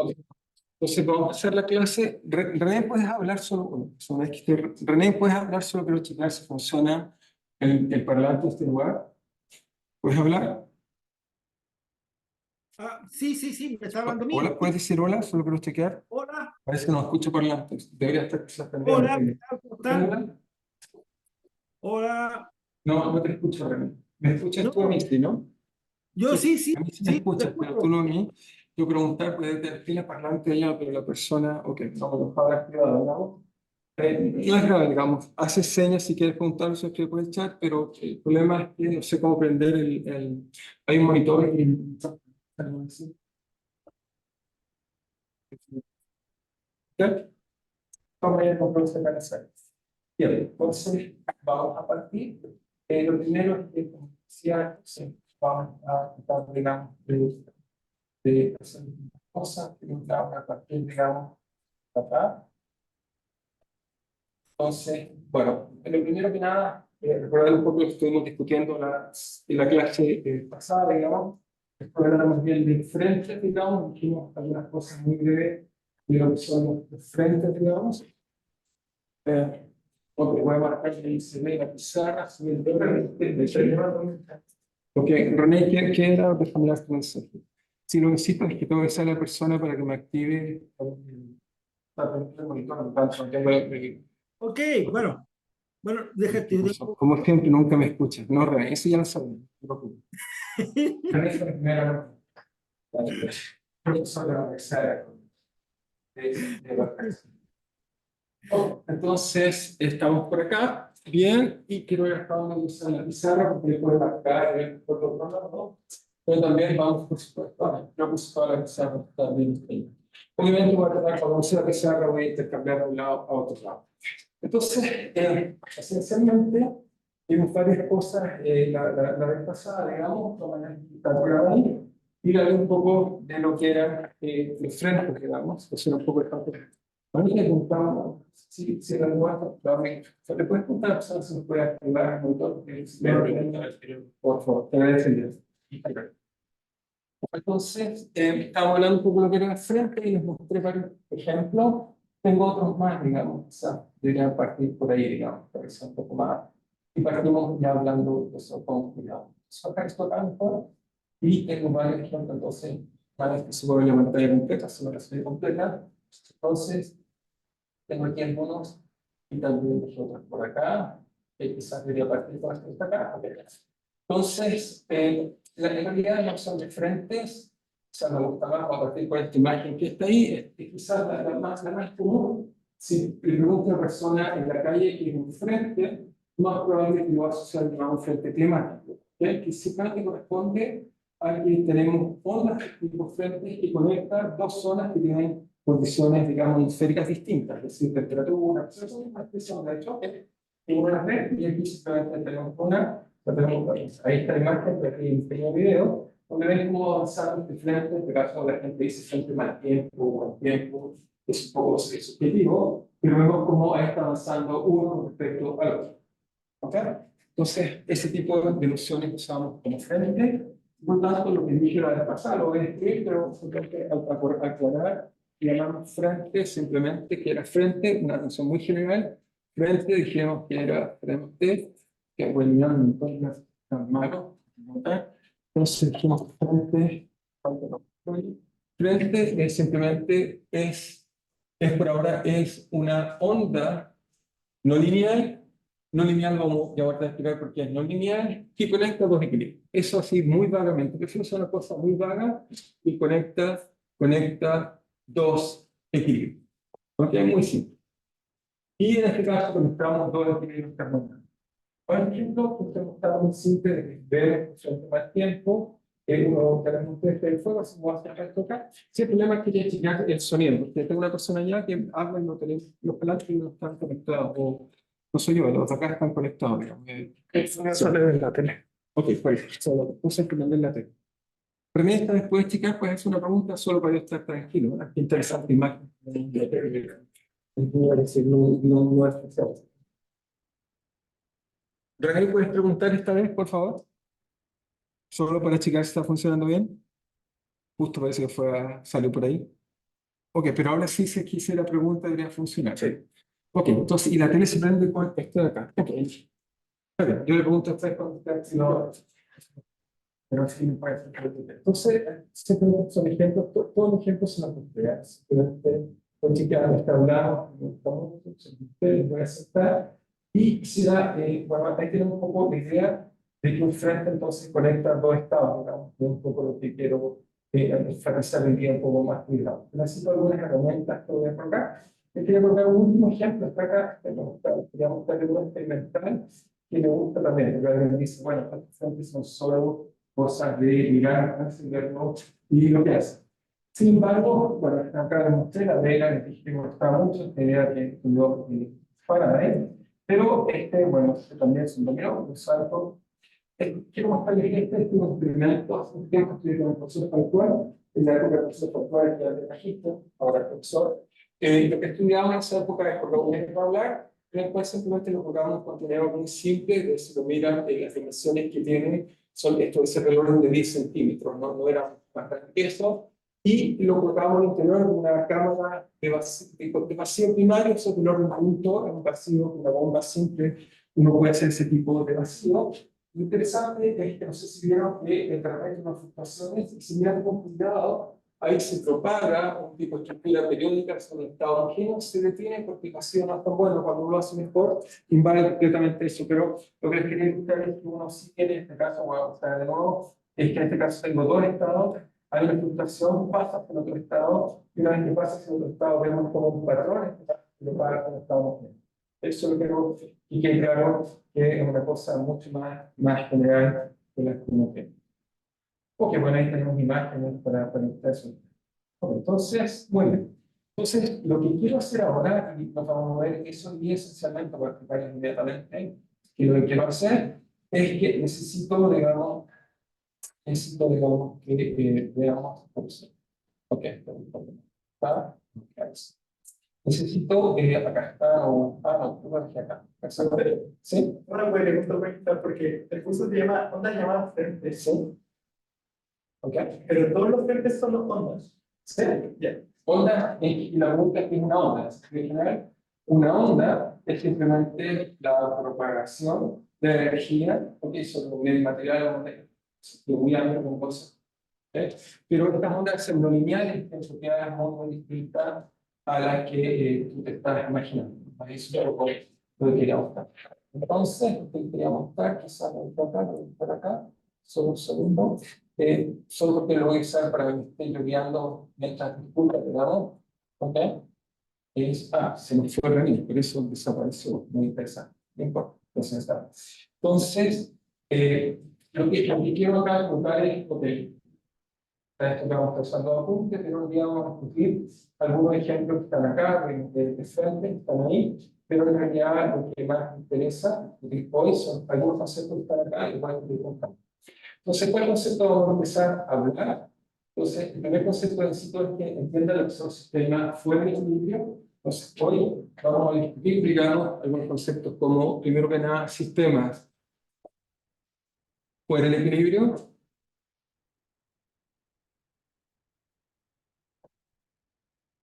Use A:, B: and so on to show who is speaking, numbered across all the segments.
A: Ok. Entonces vamos a hacer la clase. René, ¿puedes hablar solo? Bueno, una vez que René, ¿puedes hablar solo? Quiero checar si funciona el parlante de este lugar. ¿Puedes hablar?
B: Sí, me está hablando a mí.
A: Hola, ¿puedes decir hola? Solo quiero chequear.
B: Hola,
A: Parece que no escucha parlante. Debería estar quizás prendido.
B: hola, ¿qué tal? ¿Cómo están?
A: ¿Hola?
B: Hola.
A: No, no te escucho, René. ¿Me escuchas tú a mí,
B: No,
A: sí, no?
B: yo
A: Sí,
B: sí, sí,
A: a mí sí me
B: sí, te
A: escuchas, pero tú
B: escucho.
A: no a mí. Yo preguntar, puede tener pila parlante allá, pero la persona, ok, no me lo habrá privado, ¿no? No es grave, digamos, hace señas si quieres preguntar, se escribe por el chat, pero el problema es que no sé cómo prender hay un monitor y... ¿Qué? Vamos a ir con profesor Canizales. Bien, entonces vamos a partir. Lo primero es que, como decía, vamos a tratar, digamos, de hacer una cosa que nos da a partir, digamos, de acá. Entonces, bueno, lo primero que nada, recordar un poco lo que estuvimos discutiendo en la clase pasada, digamos, exploramos bien de frente, digamos, dijimos algunas cosas muy breves de lo que son los frentes, digamos. Ok, voy a marcar que se ve la pizarra, se ve el tema de ok, René, ¿qué era? Déjame dar tu mensaje. Si lo necesito es que tengo que ser la persona para que me active el monitor, no tanto, tengo
B: Ok, bueno, déjate.
A: como siempre, nunca me escuchas. No, René, eso ya lo sabía. No te preocupes. René es la primera profesora de la tercera de la clase. Entonces, estamos por acá, bien, y quiero ver hasta dónde usa la pizarra, porque puede marcar el protocolo, ¿no? Pero también vamos, por supuesto, yo puse toda la pizarra también. Obviamente, voy a tratar, cuando use la pizarra, voy a intercambiar de un lado a otro lado. Entonces, esencialmente, vimos varias cosas la vez pasada, digamos, como está por ahí, y hablar un poco de lo que eran los frenos, digamos, eso era un poco de a mí me preguntaba si era bueno, ¿le puedes contar si nos puede activar el motor? Por favor, te agradecería. Entonces, estaba hablando un poco de lo que era el frente y les mostré varios ejemplos. Tengo otros más, digamos, quizás deberían partir por ahí, digamos, para que sea un poco más. Y partimos ya hablando de eso con cuidado. Acá esto acá mejor. Y tengo varios ejemplos, entonces, para que se vuelva la pantalla completa, se va a salir completa. Entonces, tengo aquí algunos y también nosotros por acá, que quizás debería partir con esto acá. Okay. Entonces, en realidad no son de frentes, o sea, me gusta más a partir con esta imagen que está ahí, quizás la más común. Si le pregunto a una persona en la calle que es un frente, más probable que lo va a asociar a un frente climático, ¿okay? Que simplemente corresponde a que tenemos ondas tipo frentes que conectan dos zonas que tienen condiciones, digamos, atmosféricas distintas, es decir, temperatura, una expresión de choque, y una red, y aquí simplemente tenemos ahí está la imagen, pero aquí en el video, donde ven cómo avanzamos de frente, en este caso la gente dice frente más tiempo, es un poco subjetivo, pero vemos cómo ahí está avanzando uno respecto al otro. ¿Ok? Entonces, ese tipo de nociones usamos como frente. Por tanto, lo que dije la vez pasada lo voy a escribir, pero tengo que aclarar y llamamos frente simplemente que era frente, una noción muy general. Frente, dijimos que era frente, que bueno, no es tan malo. ¿Ok? Entonces, dijimos frente, frente es simplemente es por ahora es una onda no lineal, no lineal vamos ya voy a explicar por qué es no lineal, que conecta dos equilibrios. Eso así muy vagamente, que es una cosa muy vaga y conecta dos equilibrios. ¿Ok? Muy simple. Y en este caso conectamos dos equilibrios termodinámicos. Por ejemplo, que está muy simple de ver durante más tiempo, uno tenemos un test de fuego, se va a hacer esto acá. Si el problema es que ya checar el sonido, porque tengo una persona allá que habla y no tenemos, los pelantes no están conectados, o no soy yo, los de acá están conectados, digamos. El sonido sale de la tele. Ok, pues, solo puse que prender la tele. René, esta vez puedes checar, puedes hacer una pregunta solo para yo estar tranquilo, ¿verdad? Qué interesante imagen. No es especial. René, ¿puedes preguntar esta vez, por favor? Solo para checar si está funcionando bien. Justo parece que salió por ahí. Ok, pero ahora sí, si quisiera la pregunta, debería funcionar. Sí. Ok, entonces, y la tele se prende con esto de acá. Ok. Está bien, yo le pregunto a ustedes cuando ustedes si no, pero sí me parece que entonces, simplemente son ejemplos, todos los ejemplos son oportunidades. Simplemente, con chicas que hablamos, ustedes voy a aceptar. Y quisiera, bueno, ahí tenemos un poco la idea de que un frente entonces conecta dos estados, digamos, que es un poco lo que quiero enfatizar el día un poco más cuidado. Necesito algunas herramientas que voy a colocar. Me quería colocar un último ejemplo, está acá, quería mostrarle un experimental que me gusta también, porque alguien dice, bueno, estas frentes son solo cosas de mirar, verlos y lo que hace. Sin embargo, bueno, acá les mostré la vela, les dije que me gustaba mucho, esta idea que estudió Faraday, pero bueno, este también es un dominó, un salto. Quiero mostrarles este experimento, hace un tiempo estudié con el profesor Pascual, en la época del profesor Pascual, que era de registro, ahora es profesor. Lo que estudiamos en esa época es por lo que va a hablar, pero después simplemente lo colocamos un contenido muy simple, de si lo miran, las dimensiones que tiene son esto de ese reloj de 10 centímetros, no era más grande que eso, y lo colocamos en el interior de una cámara de vacío primario, eso es un orden punto, es un vacío, una bomba simple, uno puede hacer ese tipo de vacío. Lo interesante es que no sé si vieron que el tratamiento de las fluctuaciones, y si miran con cuidado, ahí se propaga un tipo de estructura periódica, son estados homogéneos, se detiene porque el vacío no es tan bueno, cuando uno lo hace mejor, invade completamente eso. Pero lo que les quería indicar es que uno sí tiene, en este caso, voy a mostrar de nuevo, es que en este caso tengo dos estados, hay una fluctuación, pasa hacia el otro estado, y una vez que pasa hacia el otro estado, vemos como un patrón, que lo paga como estado homogéneo. Eso lo quiero y que claro que es una cosa mucho más general de la que uno tiene. Ok, bueno, ahí tenemos imágenes para eso. Ok, entonces, muy bien. Entonces, lo que quiero hacer ahora, y nos vamos a ver eso, y esencialmente para practicar inmediatamente, que lo que quiero hacer es que necesito, digamos, que veamos. Ok, ¿está? Necesito, acá está, no, tú lo dejé acá. ¿Sí?
C: Una pregunta voy a quitar porque el curso se llama ondas llamadas frentes,
A: Sí. Ok.
C: pero todos los frentes son los ondas.
A: Sí.
C: Ya.
A: Onda, y la pregunta es que es una onda. En general, una onda es simplemente la propagación de la energía, porque sobre el material de muy amplio como cosa. Pero estas ondas son no lineales, en propiedades muy distintas a las que tú te estás imaginando. Eso es lo que quería mostrar. Entonces, lo que quería mostrar, quizás por acá, solo un segundo, solo porque lo voy a usar para que me esté guiando mientras disculpa, digamos, ¿ok? Se me fue René, por eso desapareció, muy interesante, no importa, entonces está. Entonces, lo que quiero acá contar es, ok, esto que vamos usando apuntes, pero un día vamos a discutir algunos ejemplos que están acá, de frente, que están ahí, pero en realidad lo que más me interesa hoy son algunos conceptos que están acá y bueno, que contamos. Entonces, ¿cuál concepto vamos a empezar a hablar? Entonces, el primer concepto del ciclo es que entienda lo que son sistemas fuera de equilibrio. Entonces, hoy vamos a discutir, digamos, algunos conceptos como, primero que nada, sistemas fuera del equilibrio.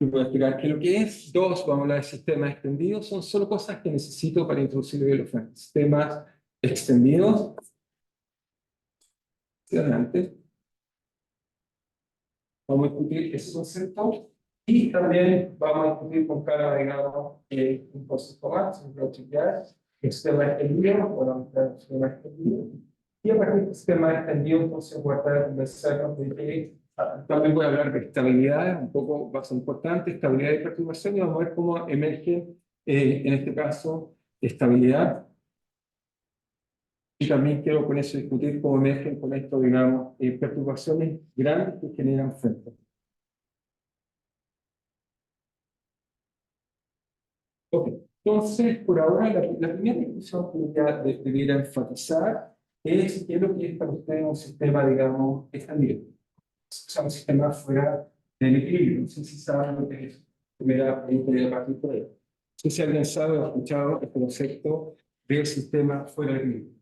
A: Y voy a explicar qué es lo que es. Dos, vamos a hablar de sistemas extendidos. Son solo cosas que necesito para introducir el sistemas extendidos. Hacia adelante. Vamos a discutir ese concepto y también vamos a discutir con cada, digamos, un concepto más, un proyectar el sistema extendido, bueno, el sistema extendido. Y a partir del sistema extendido, entonces voy a estar conversando de que también voy a hablar de estabilidad, un poco más importante, estabilidad y perturbación, y vamos a ver cómo emerge, en este caso, estabilidad. Y también quiero con eso discutir cómo emergen con esto, digamos, perturbaciones grandes que generan frentes. Ok, entonces, por ahora, la primera discusión que ya debería enfatizar es qué es lo que es para usted un sistema, digamos, extendido. O sea, un sistema fuera del equilibrio. No sé si saben lo que es. Primera pregunta de partir por ahí. No sé si alguien sabe o ha escuchado el concepto del sistema fuera del equilibrio.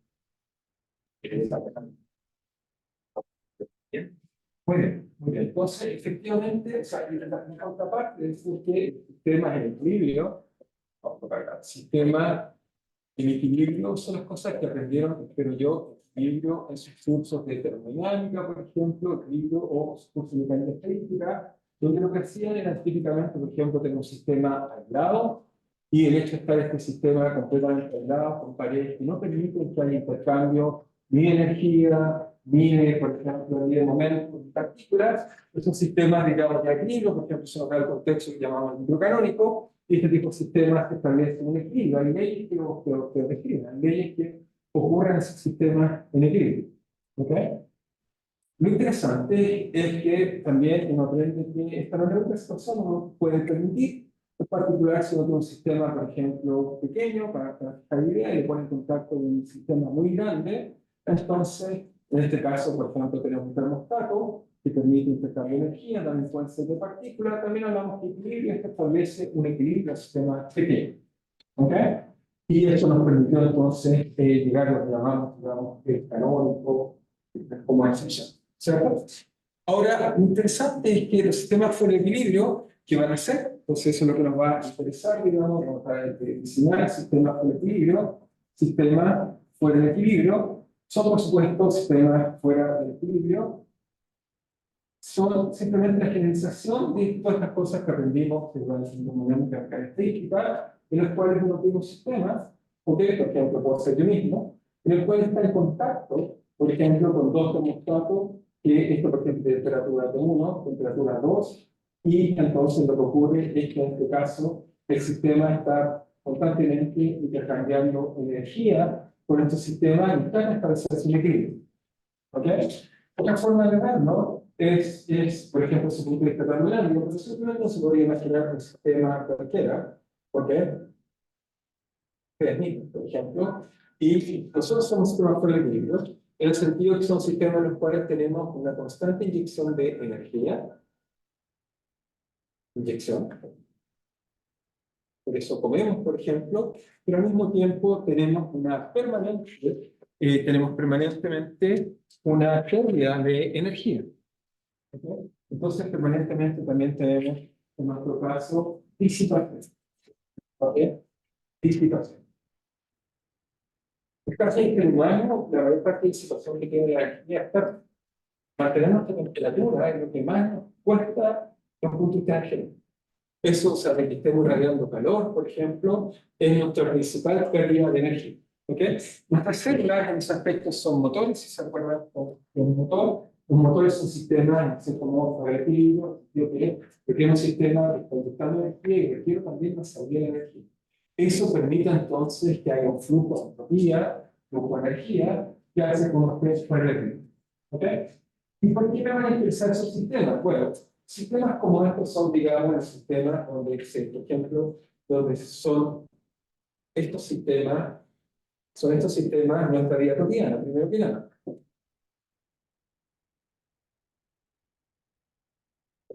A: Bien. Muy bien, muy bien. Entonces, efectivamente, o sea, la contraparte es que el sistema en equilibrio, vamos a tocar acá, sistema en equilibrio son las cosas que aprendieron, pero yo, equilibrio en sus cursos de termodinámica, por ejemplo, equilibrio o sus cursos de mecánica estadística, donde lo que hacían era típicamente, por ejemplo, tener un sistema aislado y el hecho de estar este sistema completamente aislado con paredes que no permiten que haya intercambio ni de energía, ni de, por ejemplo, ni de momentos, ni partículas. Esos sistemas, digamos, de equilibrio, por ejemplo, se nos da el contexto que llamamos microcanónico, y este tipo de sistemas que establecen un equilibrio. Hay leyes que describen, hay leyes que ocurren en esos sistemas en equilibrio. ¿Ok? Lo interesante es que también uno aprende que esta manera de situación no puede permitir, en particular si uno tiene un sistema, por ejemplo, pequeño, para esta idea, y le pone en contacto con un sistema muy grande, entonces, en este caso, por ejemplo, tenemos un termostato que permite intercambio de energía, también puede ser de partículas, también hablamos de equilibrio, esto establece un equilibrio en el sistema pequeño. ¿Ok? Y eso nos permitió entonces llegar a lo que llamamos, digamos, el canónico como excepción. ¿Cierto? Ahora, lo interesante es que los sistemas fuera de equilibrio, ¿qué van a hacer? Entonces, eso es lo que nos va a interesar, digamos, vamos a diseñar sistemas fuera de equilibrio. Sistemas fuera de equilibrio son, por supuesto, sistemas fuera de equilibrio. Son simplemente la generalización de todas estas cosas que aprendimos de la termodinámica característica, en las cuales uno tiene sistemas, ¿ok? Por ejemplo, puede ser yo mismo, en el cual está en contacto, por ejemplo, con dos termostatos, que esto, por ejemplo, temperatura 1, temperatura 2, y entonces lo que ocurre es que en este caso el sistema está constantemente intercambiando energía con estos sistemas y están estableciendo un equilibrio. ¿Ok? Otra forma de verlo es, por ejemplo, su punto de vista termodinámico, pero simplemente se podría imaginar un sistema cualquiera, ¿ok? Tres mismos, por ejemplo, y nosotros somos sistemas por equilibrio, en el sentido que son sistemas en los cuales tenemos una constante inyección de energía, por eso comemos, por ejemplo, pero al mismo tiempo tenemos tenemos permanentemente una pérdida de energía. ¿Okay? Entonces, permanentemente también tenemos, en nuestro caso, disipación. ¿Ok? Disipación. En el caso del ser humano, la mayor parte de disipación que tiene la energía es térmica. Mantener nuestra temperatura es lo que más nos cuesta en un punto de vista energético. Eso, o sea, de que estemos irradiando calor, por ejemplo, es nuestra principal pérdida de energía. ¿Ok? Nuestras células en ese aspecto son motores, si se acuerdan de un motor. Un motor es un sistema, no sé cómo, para el equilibrio, yo tiene un sistema que está inyectando energía y requiere también una salida de energía. Eso permite entonces que haya un flujo de entropía, flujo de energía, que hace con ustedes fuera de equilibrio. ¿Ok? ¿Y por qué me van a interesar esos sistemas? Bueno, sistemas como estos son, digamos, los sistemas donde, por ejemplo, donde son estos sistemas en nuestra vida cotidiana, primero que nada.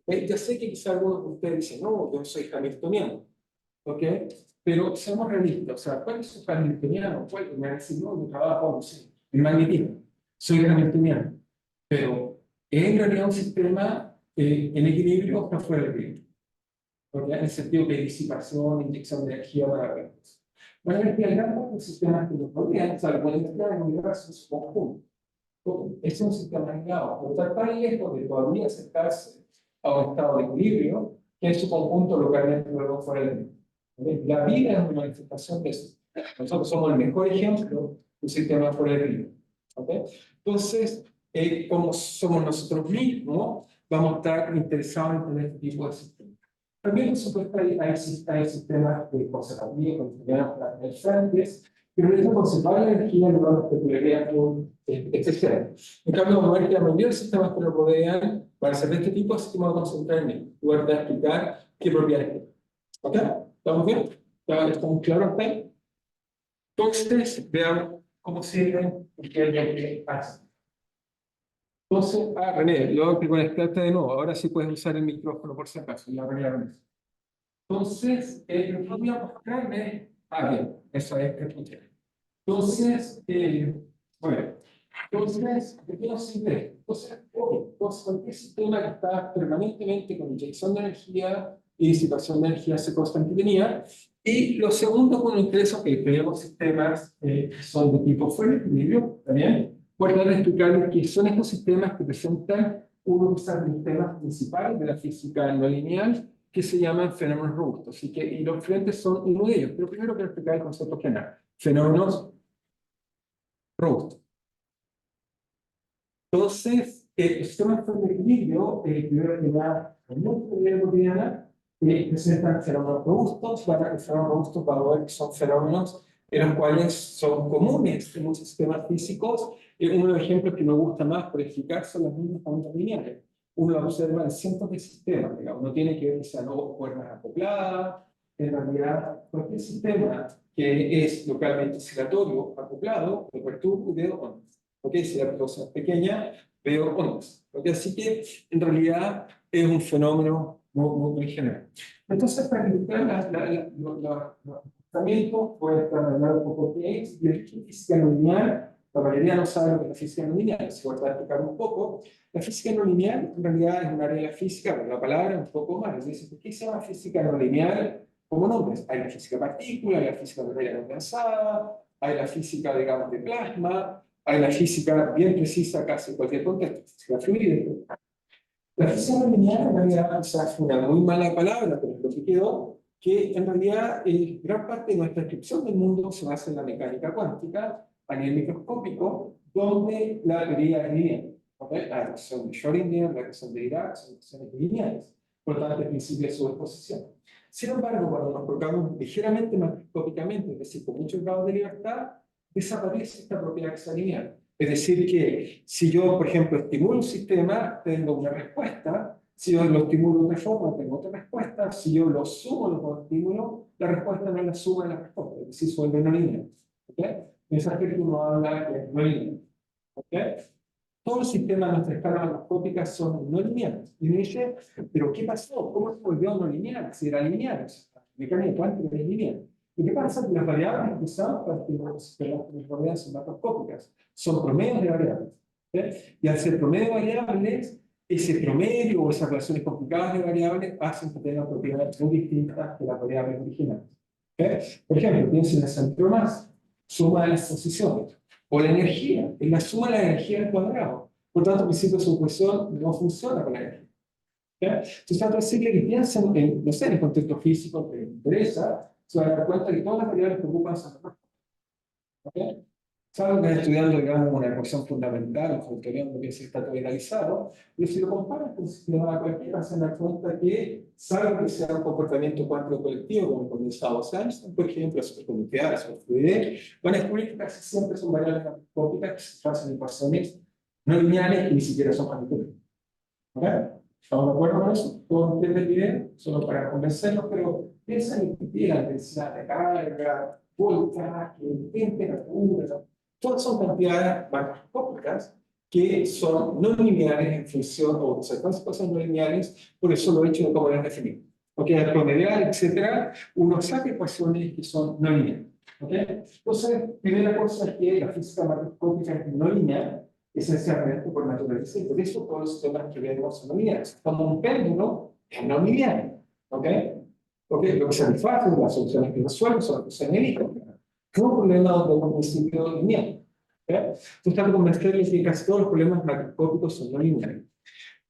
A: Ya sé que quizá algunos de ustedes dicen, no, yo soy hamiltoniano, ¿ok? Pero seamos realistas, o sea, ¿cuál es su hamiltoniano? ¿Cuál? Me van a decir, no, yo trabajo, no sé, en magnetismo, soy hamiltoniano, pero es en realidad un sistema en equilibrio o fuera de equilibrio. ¿Okay? En el sentido de disipación, inyección de energía para redes. Bueno, el diagrama de sistemas que nos rodean, o sea, lo pueden mezclar en un universo en su conjunto. Es un sistema aislado, pero está tan lejos de todavía acercarse a un estado de equilibrio que en su conjunto localmente luego fuera del mismo. ¿Okay? La vida es una manifestación de eso. Nosotros somos el mejor ejemplo de un sistema fuera de equilibrio. ¿Okay? Entonces, como somos nosotros mismos, vamos a estar interesados en tener este tipo de sistemas. También, por supuesto, hay sistemas de conservación, como se llaman las fuentes, pero necesitan conservar la energía en lugar de peculiaridades especiales. En cambio, vamos a ver que la mayoría de los sistemas que nos rodean, para hacer este tipo, así que vamos a concentrar en ello, en lugar de explicar qué propiedades tienen. ¿Ok? ¿Estamos bien? ¿Estamos claros hasta ahí? Entonces, veamos cómo sirven y qué es lo que hacen. Entonces, René, luego que conectaste de nuevo, ahora sí puedes usar el micrófono por si acaso, ya arreglaron eso. Entonces, lo que voy a mostrarles, bien, eso es que escuché. Entonces, bueno, entonces, ¿de qué nos sirve? Entonces, cualquier sistema que está permanentemente con inyección de energía y disipación de energía se constante tenía. Y lo segundo con interés, que tenemos sistemas que son de tipo fuera de equilibrio, también. Voy a tratar de explicarles qué son estos sistemas que presentan uno de los sistemas principales de la física no lineal, que se llaman fenómenos robustos. Y los frentes son uno de ellos. Pero primero quiero explicar el concepto general. Fenómenos robustos. Entonces, los sistemas de equilibrio, primero que nada, en nuestra vida cotidiana, presentan fenómenos robustos. Fenómenos robustos, vamos a ver que son fenómenos en los cuales son comunes en muchos sistemas físicos. Uno de los ejemplos que me gusta más por explicar son las mismas ondas lineales. Uno lo observa en cientos de sistemas, digamos. No tiene que ver que sean cuerdas acopladas. En realidad, cualquier sistema que es localmente oscilatorio, acoplado, lo perturbo y veo ondas. Si la cosa es pequeña, veo ondas. Así que, en realidad, es un fenómeno muy general. Entonces, para explicar los comportamientos, voy a hablar un poco qué es física no lineal. La mayoría no sabe lo que es la física no lineal, se voy a explicar un poco. La física no lineal, en realidad, es un área de la física, pero la palabra es un poco más. Dice, ¿por qué se llama física no lineal? Como nombres, hay la física partícula, hay la física de materia condensada, hay la física, digamos, de plasma, hay la física bien precisa casi en cualquier contexto, física fluida. La física no lineal, en realidad, es una muy mala palabra, pero es lo que quedó, que en realidad gran parte de nuestra descripción del mundo se basa en la mecánica cuántica a nivel microscópico, donde la teoría es lineal. La ecuación de Schrödinger, la ecuación de Dirac, son ecuaciones lineales, por lo tanto, el principio de superposición. Sin embargo, cuando nos colocamos ligeramente macroscópicamente, es decir, con muchos grados de libertad, desaparece esta propiedad que es lineal. Es decir, que si yo, por ejemplo, estimulo un sistema, tengo una respuesta. Si yo lo estimulo de otra forma, tengo otra respuesta. Si yo lo sumo los dos estímulos, la respuesta no es la suma de la respuesta. Es decir, suelve no lineal. En ese aspecto uno habla que es no lineal. Todos los sistemas de nuestra escala macroscópica son no lineales. Y me dice, ¿pero qué pasó? ¿Cómo se volvió no lineal? Si era lineal, la mecánica cuántica es lineal. ¿Y qué pasa? Que las variables que usamos para que los sistemas que nos rodean son macroscópicas. Son promedios de variables. Y al ser promedio de variables, ese promedio o esas relaciones complicadas de variables hacen que tengan propiedades muy distintas que las variables originales. Por ejemplo, piensen en el centro de masa, suma de las posiciones. O la energía, es la suma de la energía al cuadrado. Por tanto, el principio de superposición no funciona con la energía. Entonces, tanto decirle que piensen en, no sé, en el contexto físico que les interesa, se van a dar cuenta que todas las variables que ocupan son las. Salvo que están estudiando, digamos, una ecuación fundamental, o teoría que se está teorizado, y si lo comparan con un sistema cualquiera, se dan cuenta que, salvo que sea un comportamiento cuántico colectivo, como el condensado Einstein, por ejemplo, la superconductividad, la superfluidez, van a descubrir que casi siempre son variables macroscópicas que se trazan en ecuaciones no lineales y ni siquiera son magníficas. ¿Estamos de acuerdo con eso? ¿Todos entienden bien? Solo para convencerlos, pero piensan en la densidad de carga, voltaje, temperatura. Todas son cantidades macroscópicas que son no lineales en función, o consecuencias cosas no lineales, por eso lo he hecho de cómo las definir. Al promediar, etcétera, uno saca ecuaciones que son no lineales. Entonces, primera cosa es que la física macroscópica es no lineal, esencialmente por naturaleza, y por eso todos los sistemas que vemos son no lineales. Como un péndulo es no lineal. Lo que se satisface, las soluciones que resuelven son las que se eligen. No un problema donde un principio lineal. Entonces, tengo que convencerles que casi todos los problemas macroscópicos son no lineales.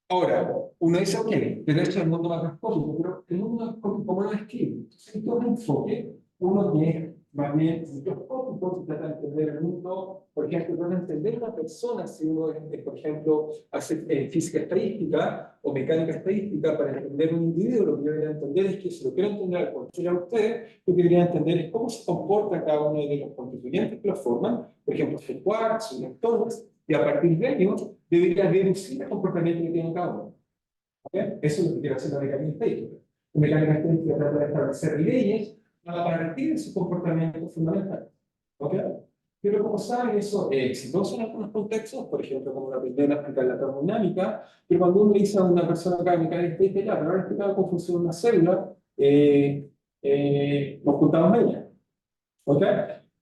A: Ahora, uno dice, ok, pero esto es el mundo macroscópico, pero el mundo macroscópico, ¿cómo lo describe? Entonces, hay todo un enfoque, uno que es más bien microscópico, que trata de entender el mundo, por ejemplo, trata de entender una persona, si uno, por ejemplo, hace física estadística o mecánica estadística para entender un individuo, lo que yo debería entender es que, si lo quiero entender al cualquiera de ustedes, lo que debería entender es cómo se comporta cada uno de los constituyentes que lo forman, por ejemplo, los quarks, los leptones, y a partir de ello, debería deducir el comportamiento que tiene cada uno. Eso es lo que quiere hacer la mecánica estadística. La mecánica estadística trata de establecer leyes a partir de su comportamiento fundamental. Pero como saben, eso es exitoso en algunos contextos, por ejemplo, como aprender a explicar la termodinámica, pero cuando uno le dice a una persona que mecánica estadística, ya, pero ahora explicado cómo funciona una célula, nos juntamos ella.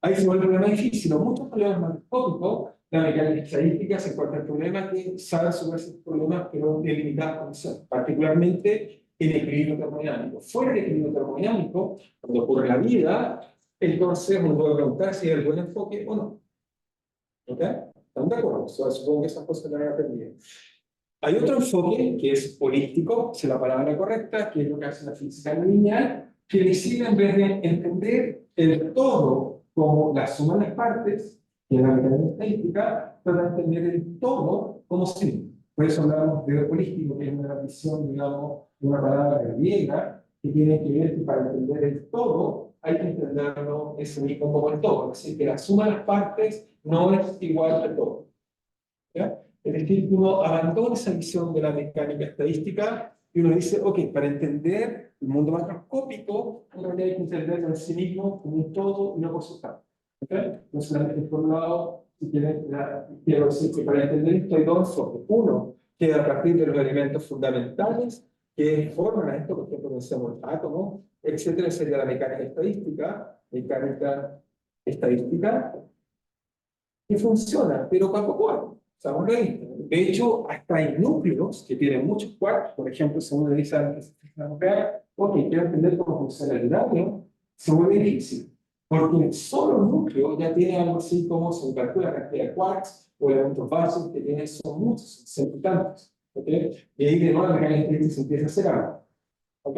A: Ahí se vuelve un problema difícil, o muchos problemas macroscópicos, la mecánica estadística se encuentra el problema que sabe resolver esos problemas, pero de limitadas condiciones, particularmente el equilibrio termodinámico. Fuera del equilibrio termodinámico, cuando ocurre la vida, entonces uno puede preguntar si es el buen enfoque o no. ¿Ok? ¿Están de acuerdo? Supongo que esas cosas las han aprendido. Hay otro enfoque que es holístico, si es la palabra correcta, que es lo que hace la física no lineal, que decide en vez de entender el todo como la suma de las partes, que es la mecánica estadística, trata de entender el todo como sí. Por eso hablamos de holístico, que es una visión, digamos, de una palabra griega, que tiene que ver que para entender el todo hay que entenderlo ese mismo como el todo. Es decir, que la suma de las partes no es igual al todo. ¿Ya? Es decir, uno abandona esa visión de la mecánica estadística y uno dice, ok, para entender el mundo macroscópico, uno tiene que entenderlo en sí mismo como un todo y no por su parte. ¿Okay? No solamente por un lado, si quiero decir que para entender esto hay dos enfoques. Uno, que a partir de los elementos fundamentales que forman a esto, por ejemplo, conocemos el átomo, etcétera, sería la mecánica estadística, que funciona, pero poco a poco. Estamos realistas. De hecho, hasta hay núcleos que tienen muchos quarks. Por ejemplo, si uno dice a la física nuclear, ok, quiero entender cómo funciona el uranio, se vuelve difícil. Porque solo el núcleo ya tiene algo así como se calcula la cantidad de quarks o elementos básicos que tiene, son muchos, son tantos. ¿Okay? Y ahí de nuevo la mecánica se empieza a hacer algo. ¿Ok?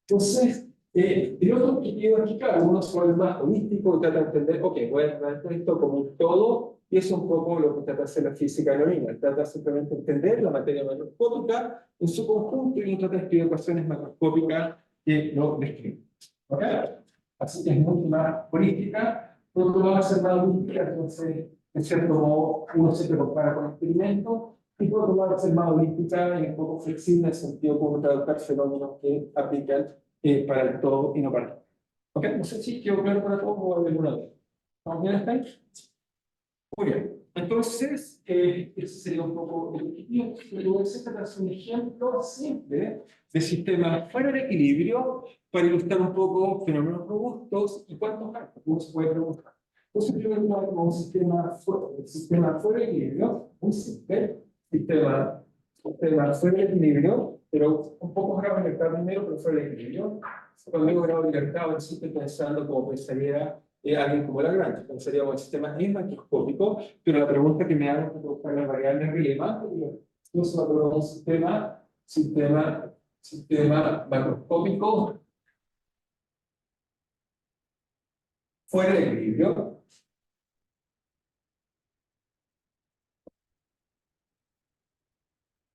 A: Entonces, el otro objetivo aquí, claro, uno se vuelve más holístico y trata de entender, ok, voy a entender esto como un todo, y es un poco lo que trata de hacer la física no lineal. Trata simplemente de entender la materia macroscópica en su conjunto y no trata de escribir ecuaciones macroscópicas que lo describen. ¿Ok? Así que es mucho más holística. Por otro lado, ser más holística, entonces, en cierto modo, uno se compara con experimentos. Y por otro lado, ser más holística y un poco flexible en el sentido como tratar fenómenos que aplican para el todo y no para el todo. ¿Ok? No sé si quedó claro para todos o alguna duda. ¿Estamos bien hasta ahí? Muy bien. Entonces, ese sería un poco el objetivo. Luego se trata de un ejemplo simple de sistemas fuera de equilibrio para ilustrar un poco fenómenos robustos y cuántos hay. Uno se puede preguntar. Entonces, primero un sistema fuera de equilibrio, un simple sistema fuera de equilibrio, pero un poco grado de libertad primero, pero fuera de equilibrio. Cuando digo grado de libertad, ahora sí estoy pensando como pensaría alguien como Lagrange, pensaríamos en sistemas macroscópicos, pero la pregunta que me hago es buscar las variables relevantes, no se va a probar un sistema macroscópico fuera de equilibrio,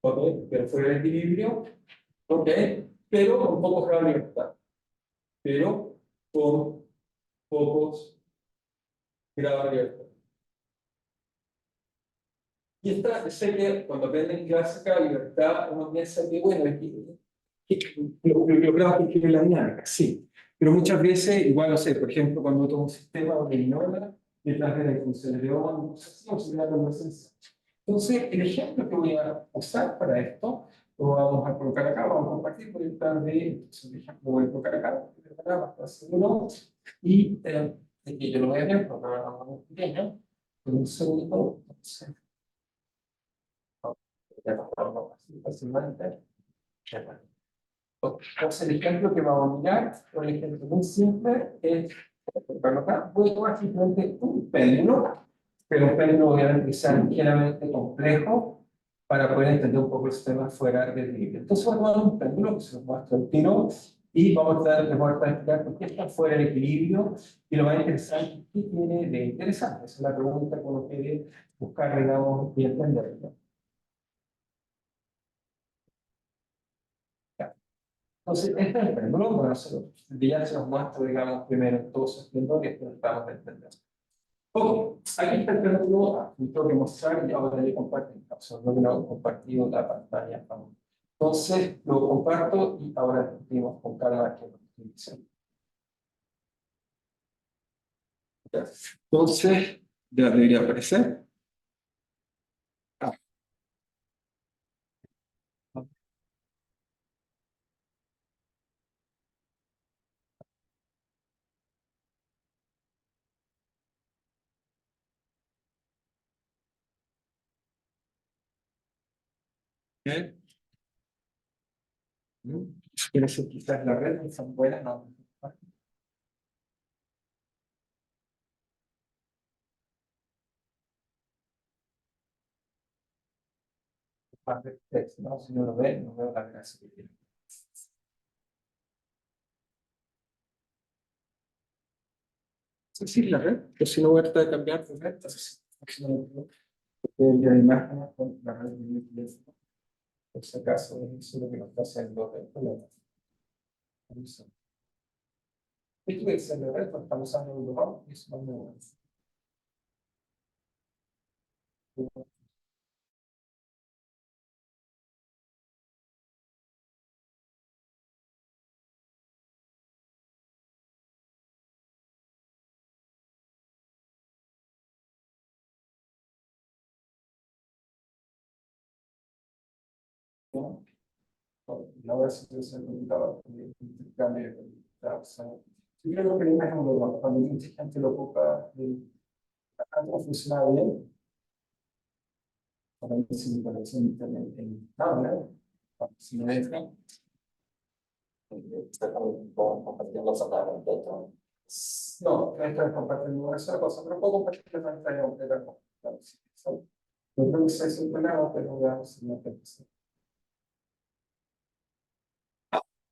A: ¿ok? Pero fuera de equilibrio, ¿ok? Pero con pocos grados de libertad, pero con pocos grados de libertad. Y esta, sé que cuando aprenden clásica libertad, uno piensa que, bueno, yo creo que escribe la dinámica, sí. Pero muchas veces, igual, no sé, por ejemplo, cuando tomo un sistema donde ignora detrás de las funciones de Ohm, se da convergencia. Entonces, el ejemplo que voy a usar para esto, lo vamos a colocar acá, vamos a compartir por el plan de, entonces, el ejemplo lo voy a colocar acá, va a estar seguro, y aquí yo lo voy a ver, porque ahora vamos a ver pequeño, con un segundo, entonces, ya pasamos así fácilmente. Entonces, el ejemplo que vamos a mirar, un ejemplo muy simple, es, voy a tomar simplemente un péndulo, pero un péndulo obviamente que sea ligeramente complejo para poder entender un poco el sistema fuera del equilibrio. Entonces, vamos a tomar un péndulo que se nos muestra el tiro y vamos a explicar por qué está fuera del equilibrio y lo más interesante, ¿qué tiene de interesante? Esa es la pregunta que uno quiere buscar, digamos, y entender, ¿no? Entonces, este es el péndulo, bueno, ya se nos muestra, digamos, primero en todo su esplendor y después estamos a entender. Ok, aquí está el péndulo, lo tengo que mostrar y ahora le comparto, no que no he compartido la pantalla. Entonces, lo comparto y ahora discutimos con calma qué es lo que estoy diciendo. Ya. Entonces, ya debería aparecer. Ah, ¿ok? Quiero decir, quizás las redes son buenas, no. Parte del texto, ¿no? Si no lo ven, no veo la gracia que tiene. Sí, la red, pero si no voy a tratar de cambiar de red, entonces, si no de imágenes con la red de YouTube. Por si acaso, eso es lo que nos está haciendo el problema. Esto es el red, estamos usando un lugar y eso no me gusta. La versión se ha complicado el intercambio de datos. Yo creo que la imagen es un lugar, cuando mucha gente lo ocupa, algo funciona bien. Para mí, si mi conexión a internet en tablet, si me deja, compartir los datos. No, esta es compartir una sola cosa, pero puedo compartir la pantalla completa. Yo creo que ese es el problema, pero veamos si no te pasa.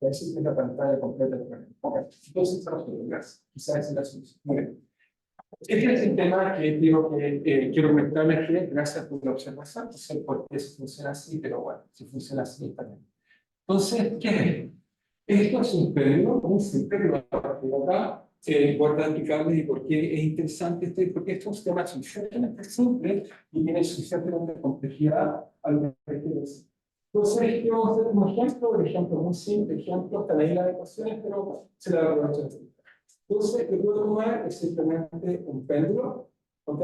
A: Esa es la pantalla completa del programa. Ok, entonces estamos bien, gracias. Quizás es la solución. Muy bien. Este es el tema que quiero comentarles que gracias por la observación, no sé por qué eso funciona así, pero bueno, si funciona así también. Entonces, ¿qué es? Esto es un péndulo, un simple que va a partir de acá, voy a explicarles por qué es interesante esto, porque esto es un tema suficientemente simple y tiene suficientemente complejidad a lo que requiere. Entonces, ¿qué vamos a hacer como ejemplo? Por ejemplo, un simple ejemplo, están ahí las ecuaciones, pero se la voy a aprovechar. Entonces, lo que puedo tomar es simplemente un péndulo, ¿ok?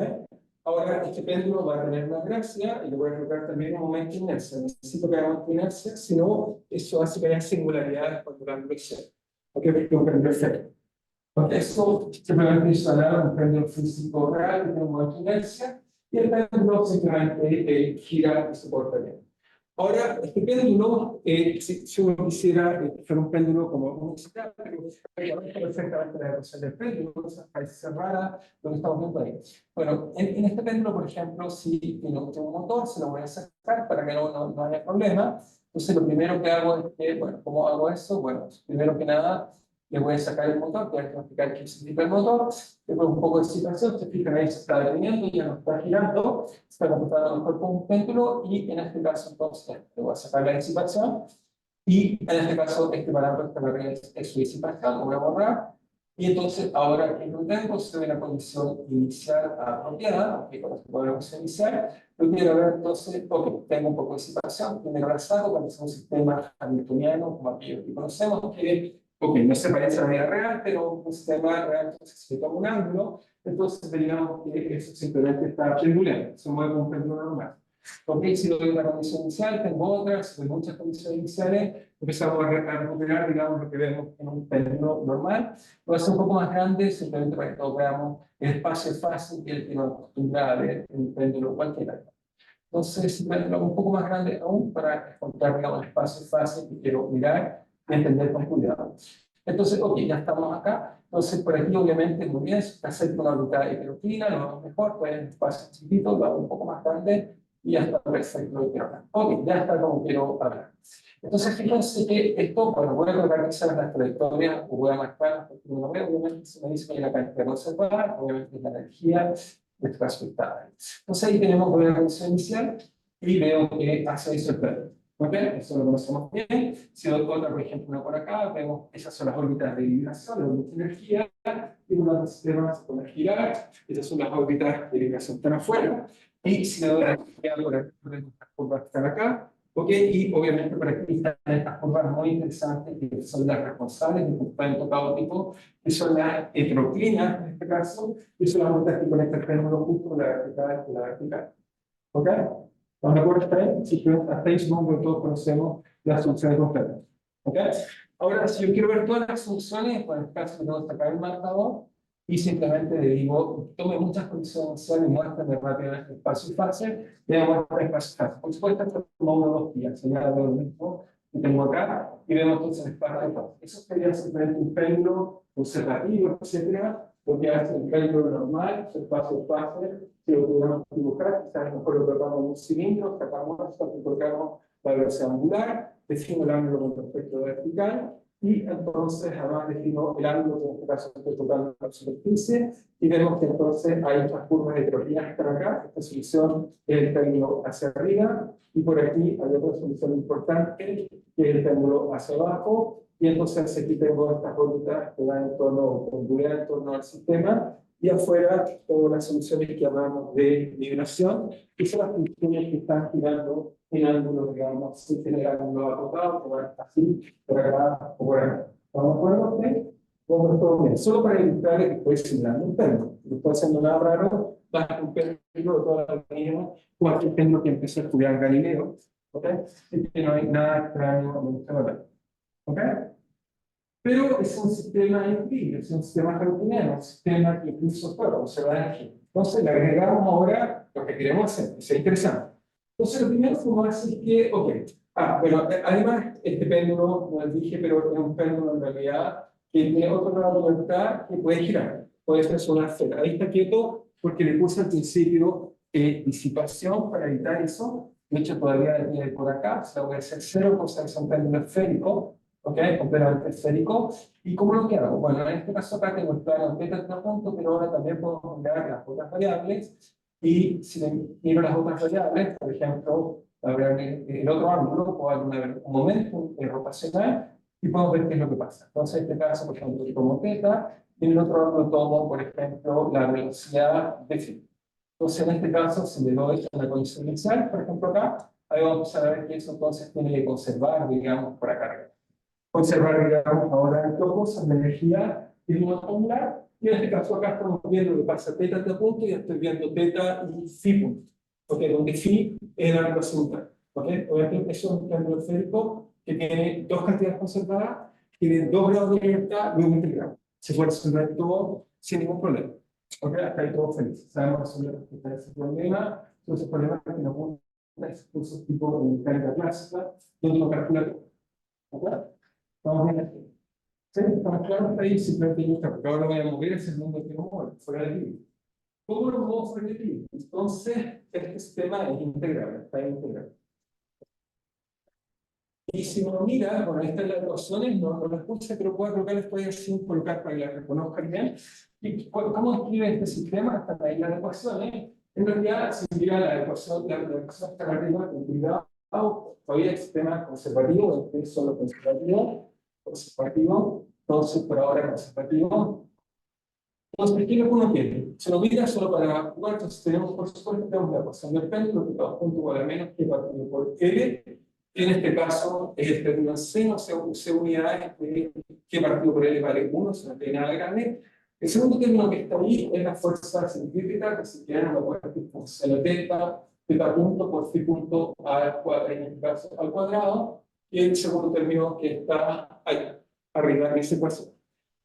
A: Ahora, este péndulo va a tener una gracia y le voy a colocar también un momento de inercia. Necesito que haya momento de inercia, si no, eso hace que haya singularidades cuando la velocidad. ¿Ok? Porque es un péndulo efecto. Porque eso simplemente instalar un péndulo físico real que tiene un momento de inercia y el péndulo simplemente gira y se porta bien. Ahora, este péndulo, si uno quisiera hacer un péndulo como un digital, pero perfectamente la ecuación del péndulo, esa parece rara, lo que estamos viendo ahí. Bueno, en este péndulo, por ejemplo, si tiene un motor, se lo voy a sacar para que no haya problema. Entonces, lo primero que hago es que, bueno, ¿cómo hago eso? Bueno, primero que nada, le voy a sacar el motor, voy a explicar qué significa el motor, después un poco de situación, se fijan ahí, se está deteniendo, ya no está girando, está computando mejor con un péndulo, y en este caso, entonces, le voy a sacar la disipación, y en este caso, este parámetro es su disipación, lo voy a borrar, y entonces, ahora que lo tengo, se ve la condición inicial apropiada, que con la condición inicial, lo quiero ver, entonces, ok, tengo un poco de disipación, primero la saco, cuando es un sistema hamiltoniano, como aquellos que conocemos, que ok, no se parece a la vida real, pero un sistema real, entonces si toma un ángulo, entonces veríamos que eso simplemente está pendulando, se mueve como un péndulo normal. Ok, si doy una condición inicial, tengo otras, si doy muchas condiciones iniciales, empezamos a recuperar, digamos, lo que vemos en un péndulo normal. Lo hace un poco más grande, simplemente para que todos veamos el espacio fácil que el que nos acostumbra a ver en un péndulo cualquiera. Entonces, simplemente lo hago un poco más grande aún para encontrar, digamos, el espacio fácil que quiero mirar y entender con cuidado. Entonces, ok, ya estamos acá. Entonces, por aquí, obviamente, muy bien, si hacer una ruta heteroclina, lo hago mejor, pues en espacio chiquito, lo hago un poco más grande y ya está perfecto lo que quiero hablar. Ok, ya está como quiero hablar. Entonces, fíjense que esto, bueno, voy a colocar quizás las trayectorias o voy a marcar, porque no lo veo, obviamente se me dice que hay la cantidad de conservar, obviamente la energía, este caso está. Entonces, ahí tenemos una condición inicial y veo que hace eso el plano. ¿Ok? Eso lo conocemos bien. Si doy otra, por ejemplo, una por acá, vemos que esas son las órbitas de vibración, la órbita de energía, y unos sistemas se pueden girar, esas son las órbitas de vibración que están afuera, y si le doy la energía por estas curvas que están acá, ¿ok? Y obviamente por aquí están estas curvas muy interesantes, que son las responsables del comportamiento caótico, que son las heteroclinas, en este caso, y son las órbitas que conectan el péndulo justo con la vertical y la vertical. ¿Ok? ¿Estamos de acuerdo hasta ahí? Sí, hasta ahí supongo que todos conocemos las soluciones completas. ¿Ok? Ahora, si yo quiero ver todas las soluciones, pues en este caso tengo que sacar el marcador, y simplemente le digo, tome muchas condiciones iniciales y muéstrame rápidamente espacio y fase, y me muestra espacio y fase. Por supuesto, esto toma 1 o 2 días, señala lo mismo que tengo acá, y vemos entonces el espacio y fase. Eso sería simplemente un péndulo observativo, etcétera, lo que hace el péndulo normal, el espacio y fase, si lo pudiéramos dibujar, quizás mejor lo tratamos en un cilindro, sacamos esto, colocamos la velocidad angular, defino el ángulo con respecto vertical, y entonces además defino el ángulo que en este caso estoy tocando la superficie, y vemos que entonces hay otras curvas heterogéneas que están acá. Esta solución es el péndulo hacia arriba, y por aquí hay otra solución importante, que es el péndulo hacia abajo, y entonces aquí tengo estas órbitas que van en torno, o ondulan en torno al sistema, y afuera tengo las soluciones que llamamos de vibración, que son las funciones que están girando en ángulo, digamos, sin tener ángulo acotado, que van así, por acá o por acá. ¿Estamos de acuerdo? ¿Sí? Vamos todo bien. Solo para ilustrar que estoy simulando un péndulo. No estoy haciendo nada raro, más que un péndulo de toda la vida, o aquel péndulo que empezó a estudiar Galileo. ¿Ok? Así que no hay nada extraño en este valor. ¿Ok? Pero es un sistema increíble, es un sistema jalopinero, un sistema que incluso puede observar energía. Entonces le agregamos ahora lo que queremos hacer, que sea interesante. Entonces lo primero que vamos a hacer es que, ok, bueno, además este péndulo, no les dije, pero es un péndulo en realidad que tiene otro grado de libertad que puede girar, puede ser una esfera. Ahí está quieto porque le puse al principio disipación para evitar eso. De hecho, todavía por acá, se lo voy a hacer cero, cosa que es un péndulo esférico. ¿Ok? Completamente esférico. ¿Y cómo lo que hago? Bueno, en este caso acá tengo el plano beta de punto, pero ahora también puedo mirar las otras variables. Y si miro las otras variables, por ejemplo, el otro ángulo, puedo dar un momento rotacional y puedo ver qué es lo que pasa. Entonces, en este caso, por ejemplo, yo tomo θ, y en el otro ángulo tomo, por ejemplo, la velocidad de φ. Entonces, en este caso, si le doy una condición inicial, por ejemplo, acá, ahí vamos a ver que eso entonces tiene que conservar, digamos, por acá. Conservar, digamos, ahora dos cosas, la energía y una angular, y en este caso acá estamos viendo lo que pasa θ de punto y estoy viendo θ y φ punto, ¿ok? Donde φ es el ángulo central, ¿ok? Obviamente eso es un ángulo esférico que tiene dos cantidades conservadas, tiene 2 grados de libertad, luego integrado. Se puede resolver todo sin ningún problema, ¿ok? Hasta ahí todo feliz. Sabemos resolver ese problema, son esos problemas que nos gustan, es cursos tipo de mecánica clásica, donde uno calcula todo, ¿ok? Estamos bien aquí. Sí, estamos claros hasta ahí, simplemente yo porque ahora voy a mover ese mundo que no mueve, fuera del libro. ¿Cómo lo movemos fuera del libro? Entonces, este sistema es integral, está integrado. Y si uno mira, bueno, ahí están las ecuaciones, no las puse, pero puedo colocar después sin colocar para que las reconozcan bien. ¿Y cómo escribe este sistema? Están ahí las ecuaciones. En realidad, si mira la ecuación está arriba, con cuidado, todavía el sistema conservativo, este es solo conservativo, entonces por ahora conservativo. Entonces, ¿qué es lo que uno quiere? Se lo mira solo para jugar, entonces tenemos, por supuesto, tenemos la ecuación del péndulo, que todo punto igual a menos que partido por L, en este caso es el péndulo en seno, C unidades, que partido por L vale 1, es una nada grande. El segundo término que está ahí es la fuerza centrípeta, que si quieren lo pueden decir como seno θ punto por phi punto al cuadrado, en este caso al cuadrado, y el segundo término que está ahí, arriba de esa ecuación.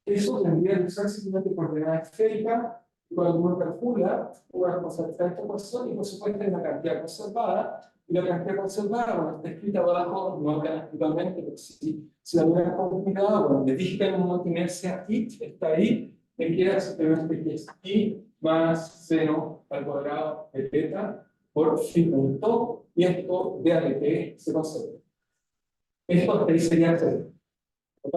A: Eso tendría que usar simplemente coordenada esférica, y cuando uno calcula, uno conserva esta ecuación, y por supuesto hay una cantidad conservada, y la cantidad conservada, bueno, está escrita abajo, no acá escritualmente, pero si la miran con cuidado, bueno, le dije en un momento de inercia, y está ahí, me queda simplemente que es i más 0 al cuadrado de θ por phi punto, y esto de ADT se conserva. Esto hasta ahí sería 0. ¿Ok?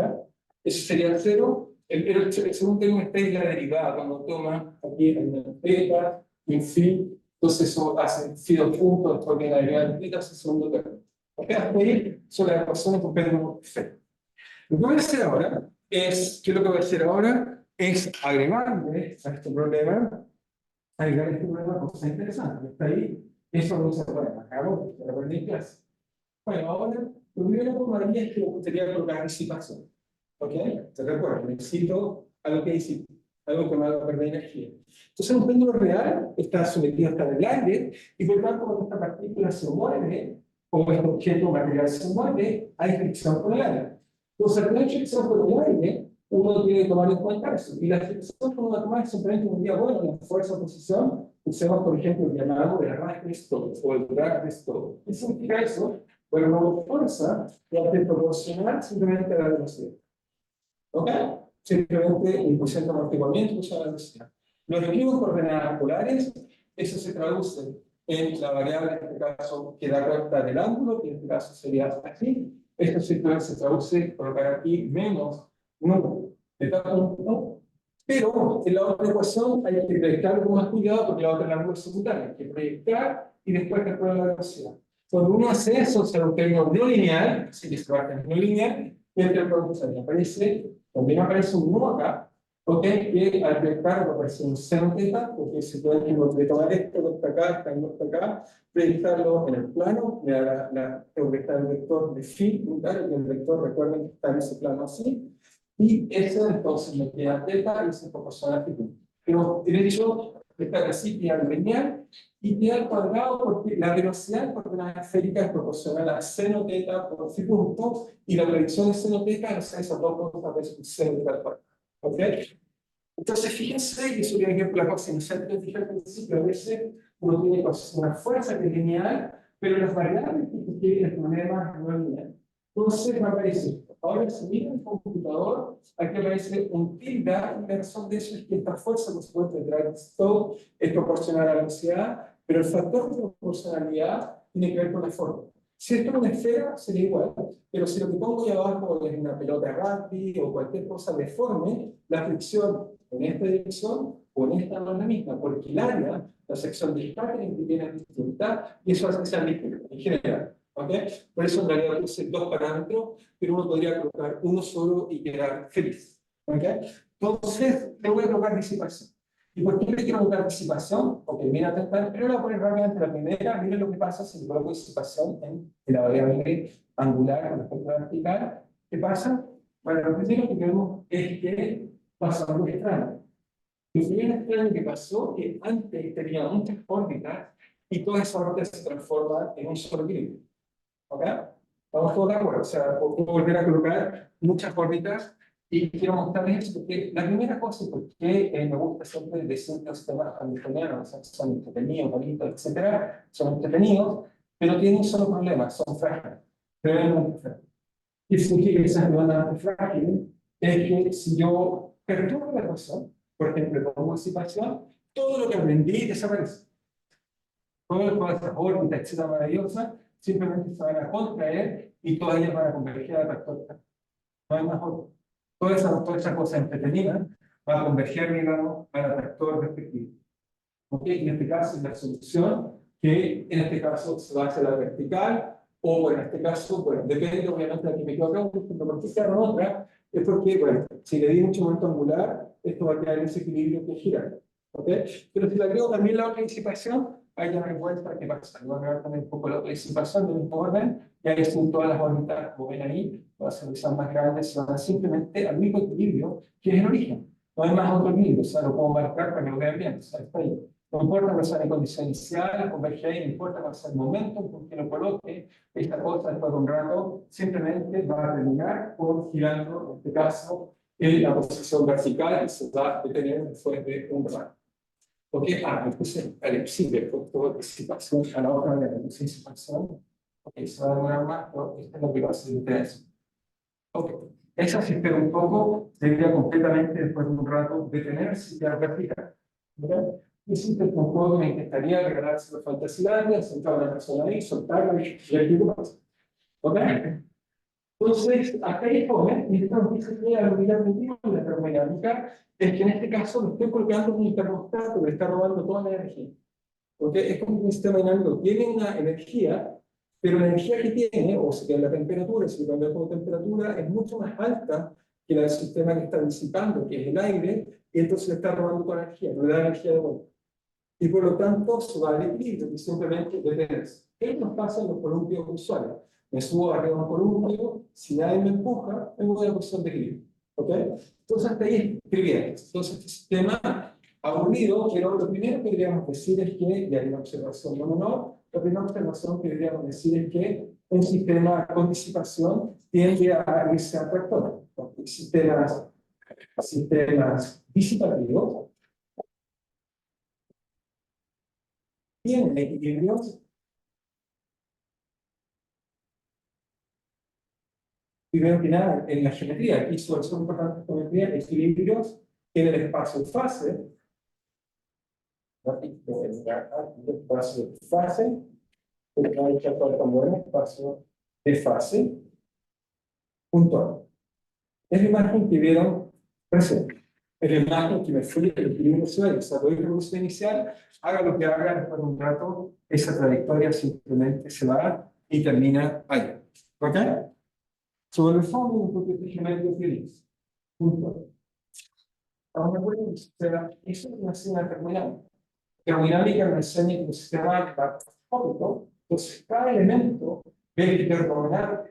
A: Eso sería 0. El segundo término está en la derivada, cuando toma aquí en θ, en phi, entonces eso hace phi 2 puntos, después viene la derivada de θ, es el segundo término. ¿Ok? Hasta ahí son las ecuaciones con péndulo perfecto. Lo que voy a hacer ahora es, ¿qué es lo que voy a hacer ahora? Es agregarle a este problema, cosa interesante, está ahí, eso no se puede acabo, se lo aprendí en clase. Bueno, ahora, lo primero que haría es que me gustaría colocar disipación. ¿Ok? Te recuerdo, necesito algo que disipe, algo que no haga perder energía. Entonces, un péndulo real está sometido hasta el aire, y por tanto, cuando esta partícula se mueve, o este objeto material se mueve, hay fricción con el aire. Entonces, al tener fricción con el aire, uno tiene que tomar en cuenta eso. Y la flexión que uno va a tomar es simplemente un día bueno, en la fuerza de posición, usemos, por ejemplo, el llamado de arrastre stop o el drag stop. ¿Qué significa eso? Bueno, una fuerza que hace proporcional simplemente a la velocidad. ¿Ok? Simplemente impulsión de amortiguamiento y la velocidad. Los escribo en coordenadas polares, eso se traduce en la variable, en este caso, que da cuenta del ángulo, que en este caso sería así. Esto se traduce, colocar aquí, menos número de tal punto. Pero en la otra ecuación hay que proyectar con más cuidado porque la otra es el ángulo secundario. Hay que proyectar y después calcular la velocidad. Cuando uno hace eso, se obtiene un no lineal, así que se va a tener no lineal, y entre el producto también aparece un no acá, ¿ok? Que al proyectar aparece un seno teta, porque se puede tomar esto hasta acá, proyectarlo en el plano, tengo que estar el vector de phi, y el vector, recuerden que está en ese plano así, y eso entonces me queda teta y se proporciona a altitud. Pero derecho está así, queda lineal, y queda al cuadrado porque la velocidad en coordenada esférica es proporcional a seno teta por phi punto, y la predicción de seno teta es esas dos cosas veces seno teta al cuadrado. ¿Ok? Entonces, fíjense que eso tiene que ver con la cosa inocente, dije al principio, a veces uno tiene una fuerza que es lineal, pero las variables que tienen el problema no es lineal. Entonces, me aparece esto. Ahora, si miran el computador, aquí aparece un tilde, y la razón de eso es que esta fuerza, por supuesto, de drag stop es proporcional a la velocidad, pero el factor de proporcionalidad tiene que ver con la forma. Si esto es una esfera, sería igual, pero si lo que pongo ahí abajo es una pelota de rugby o cualquier cosa deforme, la fricción en esta dirección o en esta no es la misma, porque el área, la sección de scattering que tiene distinta, y eso hace que sean distintas en general. ¿Okay? Por eso en realidad puse dos parámetros, pero uno podría colocar uno solo y quedar feliz. ¿Okay? Entonces, le voy a colocar disipación. ¿Y por qué le quiero colocar disipación? Porque mira atentamente, primero voy a poner rápidamente la primera, miren lo que pasa si le coloco disipación en la variable angular con respecto a la vertical. ¿Qué pasa? Bueno, lo primero que vemos es que pasa algo extraño. Lo primero extraño que pasó es que antes tenía muchas órbitas y todas esas órbitas se transforman en un solo equilibrio. ¿Ok? Estamos todos de acuerdo. O sea, puedo volver a colocar muchas órbitas y quiero mostrarles eso porque la primera cosa, porque me gusta siempre decir que los sistemas hamiltonianos son entretenidos, bonitos, etcétera, son entretenidos, pero tienen un solo problema, son frágiles, tremendamente frágiles. ¿Qué significa que esas tremendamente frágiles? Es que si yo perturbo la ecuación, por ejemplo, pongo disipación, todo lo que aprendí desaparece. Todas esas órbitas, etcétera, maravillosas, simplemente se van a contraer y todas ellas van a converger al factor. No hay más órbitas. Todas esas cosas entretenidas van a converger, digamos, al factor respectivo. ¿Okay? En este caso es la solución, que en este caso se va a hacer la vertical, o en este caso, bueno, depende obviamente de aquí me quedo acá, pero por qué se haga otra, es porque, bueno, si le di mucho momento angular, esto va a quedar en ese equilibrio que gira. ¿Okay? Pero si le agrego también la otra disipación, ahí ya me vuelta qué pasa. Voy a agregar también un poco la otra disipación del mismo orden, y ahí son todas las órbitas, como ven ahí, van a ser más grandes, se van simplemente al mismo equilibrio que es el origen. No hay más otro equilibrio, o sea, lo puedo marcar para que lo vean bien, o sea, está ahí. No importa cuál sea la condición inicial, converge ahí, no importa cuál sea el momento con que lo coloque, esta cosa después de un rato simplemente va a terminar por girando, en este caso, en la posición vertical y se va a detener después de un rato. Porque, me puse elipsible, por disipación a la otra manera, me puse disipación, ok, se va a demorar más, pero esta es lo que va a ser interés. Ok, esa si espera un poco, debería completamente después de un rato detenerse y quedar vertical. ¿Okay? Y si te pongo, me intentaría regalarse la Fantasilandia, sentar a la persona ahí, soltarla y ver qué pasa. ¿Ok? Entonces, acá hay joven, y esto nos dice que la unidad de la termodinámica es que en este caso lo estoy colocando un termostato que le está robando toda la energía. ¿Okay? Es como que un sistema dinámico tiene una energía, pero la energía que tiene, o sea, la temperatura, si lo cambiamos con temperatura, es mucho más alta que la del sistema que está disipando, que es el aire, y entonces le está robando toda la energía, no le da energía de vuelta. Y por lo tanto, se va al equilibrio, y simplemente detenerse. ¿Qué nos pasa en los columpios usuales? Me subo arriba de un columpio, si nadie me empuja, tengo una posición de equilibrio. ¿Okay? Entonces, hasta ahí es trivial. Entonces, este sistema aburrido, pero lo primero que deberíamos decir es que, y hay una observación no menor, la primera observación que deberíamos decir es que un sistema con disipación tiende a irse a tractor. Porque sistemas sistemas disipativos tienen equilibrios y veo que nada, en la geometría, aquí son importantes geometría, equilibrios en el espacio fase, el espacio de fase, el espacio de fase puntual. Es la imagen que vieron presente. Es la imagen que me fui del equilibrio inicial, desarrollo de revolución inicial, haga lo que haga, después de un rato, esa trayectoria simplemente se va y termina ahí. ¿Ok? Sobre el fondo, un poquito de geometría feliz. Punto. Ahora voy a eso es una escena terminal. Termodinámica me enseña que el sistema está óptico, entonces cada elemento ve que termodinámica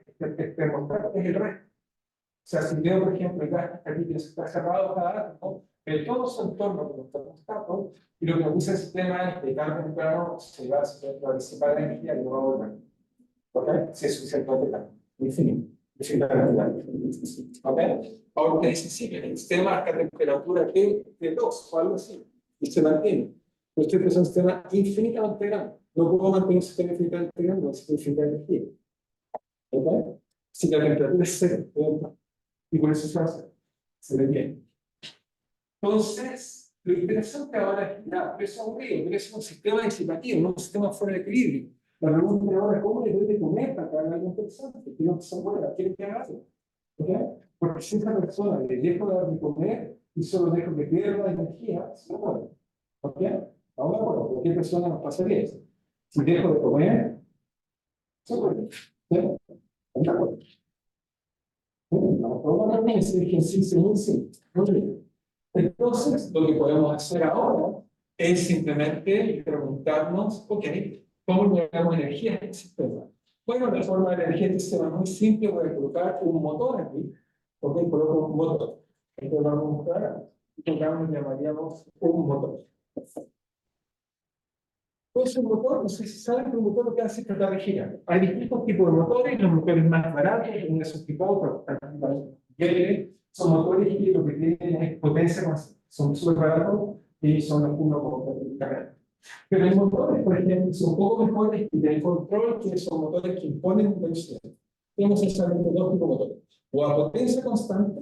A: es el resto. O sea, si veo, por ejemplo, el gas que aquí que está cerrado cada átomo, ve todo su entorno como está constante, y lo que nos dice el sistema es que tarde o temprano se va a disipar la energía y no va a volver. ¿Ok? Si es suficiente plano. Infinito. ¿Ok? Ahora te dice, sí, que el sistema a temperatura de 2 o algo así, y se mantiene. Usted es un sistema infinitamente grande. No puedo mantener un sistema infinitamente grande, necesito infinita energía. ¿Ok? Si la temperatura es 0, y por eso se hace. Se ve bien. Entonces, lo interesante ahora es que ya, pero es aburrido, pero es un sistema disipativo, no un sistema fuera de equilibrio. La pregunta ahora, ¿cómo le doy de comer para que haga algo interesante? Que no se muera, quiere que haga algo. ¿Ok? Porque si esa persona le dejo de dar de comer y solo dejo que pierda energía, se muere. ¿Ok? Ahora, bueno, cualquier persona nos pasaría eso. Si dejo de comer, se muere. ¿Sí? ¿De acuerdo? No, es el ejercicio muy simple. Muy bien. Entonces, lo que podemos hacer ahora es simplemente preguntarnos, ok, ¿cómo le damos energía a este sistema? Bueno, la forma de energía de este sistema es muy simple, voy a colocar un motor aquí, ok, coloco un motor. Entonces vamos a buscar, y lo llamaríamos un motor. Entonces, un motor, no sé si saben que un motor lo que hace es tratar de girar. Hay distintos tipos de motores, los motores más baratos, en esos tipos, son motores que lo que tienen es potencia más, son súper baratos y son los uno con carga. Pero hay motores, por ejemplo, son un poco mejores y de control, que son motores que imponen velocidad. Tenemos esencialmente dos tipos de motores. O a potencia constante,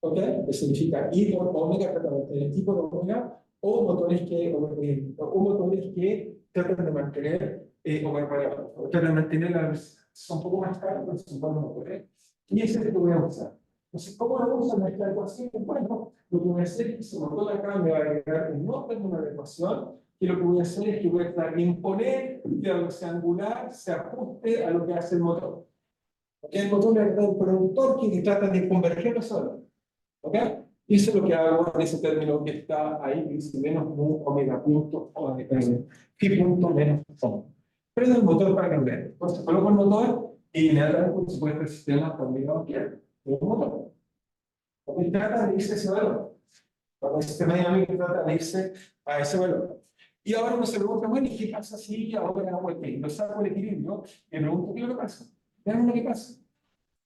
A: ¿ok? Que significa I por omega, el tipo de omega, o motores que tratan de mantener tratan de mantener son un poco más caros, pero son buenos motores. Y ese es el que voy a usar. Entonces, ¿cómo lo uso en esta ecuación? Bueno, lo que voy a hacer es que ese motor acá me va a agregar un orden de una ecuación, y lo que voy a hacer es que voy a tratar de imponer que la velocidad angular se ajuste a lo que hace el motor. Porque el motor es el productor que trata de converger los órdenes. ¿Ok? Y eso es lo que hago en ese término que está ahí, que dice menos mu omega punto, phi punto menos omega. Prendo el motor para que vean. Entonces coloco el motor y inmediatamente, por supuesto, el sistema también lo quiere. El motor. Porque trata de irse a ese valor. Cuando el sistema dinámico trata de irse a ese valor. Y ahora uno se pregunta, bueno, ¿y qué pasa si ahora hago el equilibrio? Lo saco el equilibrio y me pregunto, ¿qué es lo que pasa? Vean lo que pasa.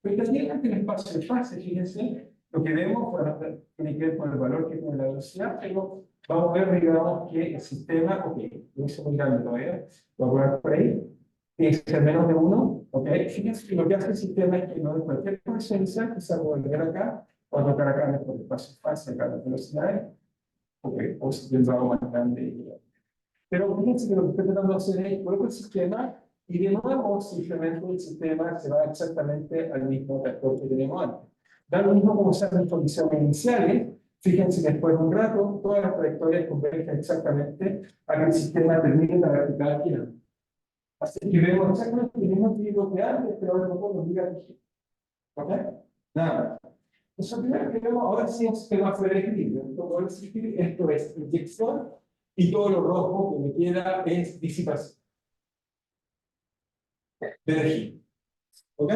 A: Pero también en el espacio de fase, fíjense, lo que vemos, bueno, tiene que ver con el valor que tiene la velocidad, pero vamos a ver, digamos, que el sistema, ok, no hice muy grande todavía, lo voy a poner por ahí, tiene que ser menos de 1, ok, fíjense que lo que hace el sistema es que no de cualquier posición inicial, que se va a volver acá, o a tocar acá en el espacio de fase, acá las velocidades, ok, o si tiene algo más grande. Pero fíjense que lo que estoy tratando de hacer es, coloco el sistema, y de nuevo, simplemente el sistema se va exactamente al mismo reactor que tenemos antes. Da lo mismo como sean las condiciones iniciales. Fíjense que después de un rato, todas las trayectorias convergen exactamente a que el sistema termine la vertical girando. Así que vemos exactamente el mismo equilibrio que antes, pero ahora no podemos mirar el giro. ¿Ok? Nada más. Entonces, lo primero que vemos ahora sí es un sistema fuera de equilibrio. Esto es inyección y todo lo rojo que me queda es disipación de energía. ¿Ok?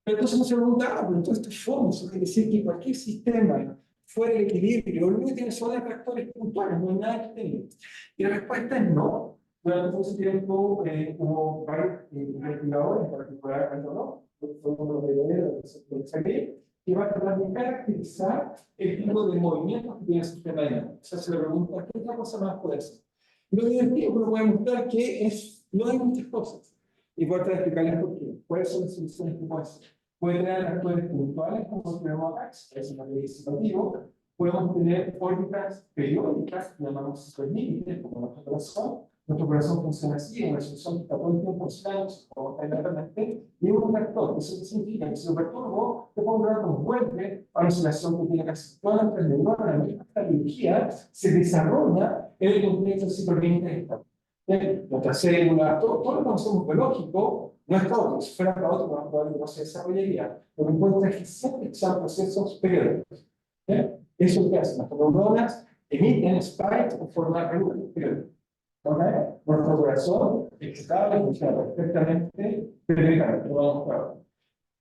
A: Pero entonces uno se pregunta, pero entonces esto es fondo, eso quiere decir que cualquier sistema fuera de equilibrio, lo único que tiene son atractores puntuales, no hay nada que tenga. Y la respuesta es no. Durante mucho tiempo hubo varios investigadores, en particular, no, fue uno de los que saqué, que va a tratar de caracterizar el tipo de movimientos que tiene el sistema dinámico. O sea, se le pregunta, ¿qué otra cosa más puede ser? Y lo divertido que uno puede mostrar que no hay muchas cosas. Y voy a tratar de explicarles por qué. ¿Cuáles son las soluciones que pueden ser? Pueden tener actores puntuales, como tenemos acá, que es un disipativo. Podemos tener órbitas periódicas, que llamamos superlímites, como nuestro corazón. Nuestro corazón funciona así, en una solución que está todo el tiempo oscilando, como eternamente, y es un factor. Eso significa que si lo perturbo, después de un rato vuelve a una oscilación que tiene casi todas nuestras neuronas, esta biología se desarrolla en el contexto del superlímite de esta. Nuestras células, todo lo que conocemos biológico, no es caótico. Si fuera caótico, más probable que no se desarrollaría. Lo que encuentra es que siempre son procesos periódicos. Eso es lo que hace. Las neuronas emiten spikes en forma periódica. Nuestro corazón es estable, funciona perfectamente, periódicamente. Lo vamos a ver.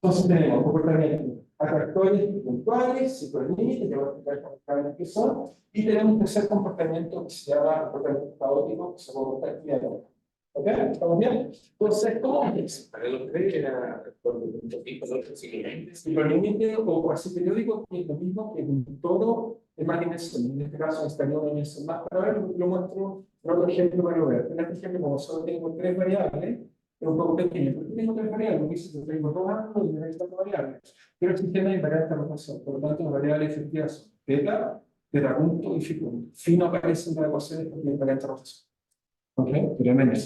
A: Entonces tenemos comportamientos atractores puntuales, superlímites, que voy a explicar con qué son, y tenemos un tercer comportamiento que se llama comportamiento caótico, que se comporta activamente. ¿Ok? ¿Estamos bien? Entonces, ¿cómo es?
D: Para los tres era por un tipo de otros siguientes.
A: Superlímite o cuasi periódico, que es lo mismo que un todo de más dimensiones. En este caso, estaría una dimensión más. Para ver, lo muestro en otro ejemplo para lo ver. En este ejemplo, como solo tengo tres variables, es un poco pequeño. ¿Por qué tengo tres variables? Porque dice que tengo dos ángulos y necesito variables. Pero el sistema es invariante de rotación. Por lo tanto, las variables efectivas son teta, teta punto y phi punto. Phi no aparece en las ecuaciones porque es invariante de rotación. ¿Ok? Tremendo.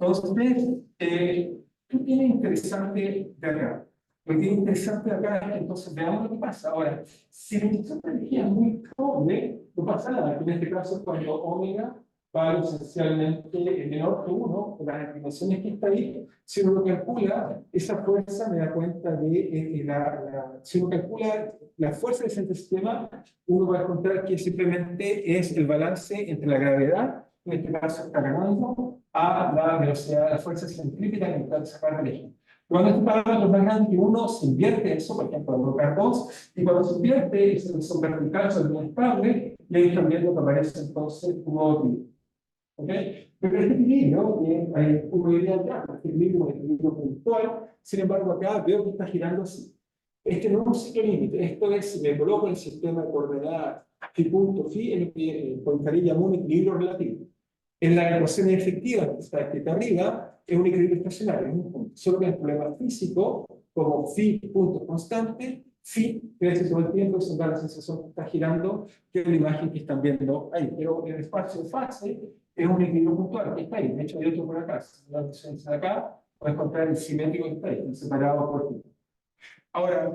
A: Entonces, ¿qué tiene interesante de acá? Lo que tiene interesante de acá es que entonces veamos lo que pasa. Ahora, si la intención de energía es muy pobre, no pasa nada. En este caso es cuando omega vale esencialmente menor que 1, las dimensiones que está ahí. Si uno lo calcula, esa fuerza me da cuenta de si uno calcula la fuerza de ese sistema, uno va a encontrar que simplemente es el balance entre la gravedad, en este caso está ganando, a la velocidad, la fuerza centrípeta que está sacando el eje. Cuando este parámetro es más grande que 1, se invierte eso, por ejemplo, colocar 2, y cuando se invierte, son verticales, son bien estables, y ahí están viendo que aparece entonces un nuevo equilibrio. ¿Okay? Pero este equilibrio, uno diría ya, este equilibrio es un equilibrio puntual, sin embargo, acá veo que está girando así. Este no es un ciclo límite, esto es, si me coloco en el sistema de coordenadas phi punto phi, es lo que Poincaré llamó un equilibrio relativo. En la ecuación efectiva que está aquí arriba, es un equilibrio estacionario, es un punto. Solo que el problema físico, como phi punto constante, phi crece todo el tiempo, eso da la sensación que está girando, que es la imagen que están viendo ahí. Pero el espacio de fase es un equilibrio puntual que está ahí. De hecho, hay otro por acá. Si la diferencia de acá, puedes encontrar el simétrico que está ahí, separado por ti. Ahora,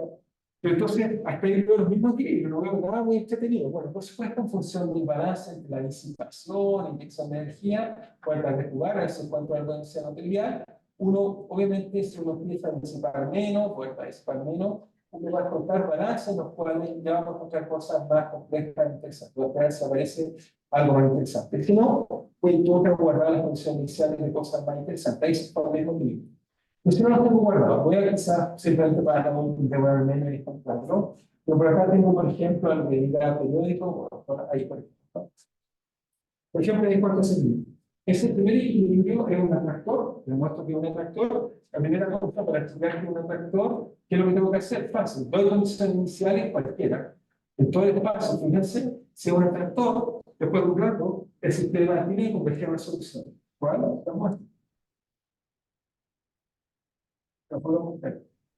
A: pero entonces, hasta ahí veo los mismos equilibrios, no veo nada muy entretenido. Bueno, por supuesto, en función del balance entre la disipación, inyección de energía, puede de jugar a eso en cuanto a la densidad material. Uno, obviamente, si uno empieza a disipar menos, puede disipar menos, uno va a encontrar balances, los cuales ya vamos a encontrar cosas más complejas e interesantes. Después aparece algo más interesante. Si no, pues tú te guardar las condiciones iniciales de cosas más interesantes. Ahí se forma el mismo equilibrio. Pues yo no los tengo guardados. Voy a quizás simplemente para devolverme y encontrarlo. Pero por acá tengo, por ejemplo, el de grado periódico. Ahí, por ejemplo, hay cuánto es el equilibrio. Ese primer equilibrio es un atractor. Demuestro que es un atractor. La primera cosa para estudiar que es un atractor, ¿qué es lo que tengo que hacer? Fácil. Doy condiciones iniciales cualquiera. En todo el espacio, fíjense, si es un atractor, después de un rato, el sistema tiene que converger a una solución. ¿Cuál? Estamos.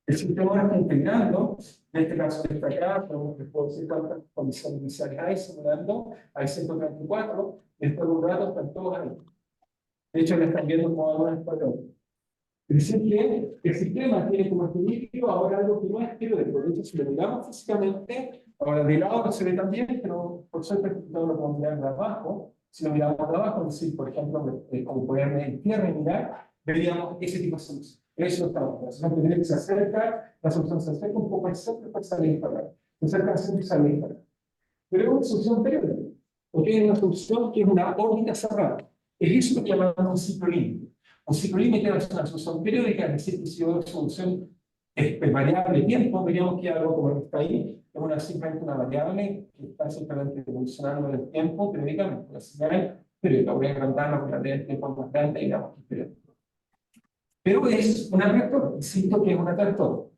A: El sistema está integrando, en este caso de esta acá, puedo decir cuántas condiciones iniciales hay, simulando, hay 134, después de un rato están todos ahí. De hecho, le están viendo como algunas patrones. Es decir, que el sistema tiene como equilibrio ahora algo que no es periódico. De hecho, si lo miramos físicamente, ahora de lado no se ve tan bien, pero por suerte todo lo podemos mirar de abajo. Si lo miramos de abajo, es decir, por ejemplo, como ponerme en tierra y mirar, veríamos ese tipo de solución. Eso está bien. La solución que se acerca, la solución se acerca un poco al centro para salir para acá. Se acerca al centro y salir para acá. Pero es una solución periódica. Porque es una solución que es una órbita cerrada. Es eso lo que llamamos un ciclo límite. Un ciclo límite es una solución periódica, es decir, que si una solución es variable de tiempo, veríamos que algo como lo que está ahí es simplemente una variable que está simplemente evolucionando en el tiempo periódicamente. La señal periódica. Voy a agrandarla porque la de tiempo es más grande y digamos que es periódico. Pero es un atractor, insisto que es un atractor.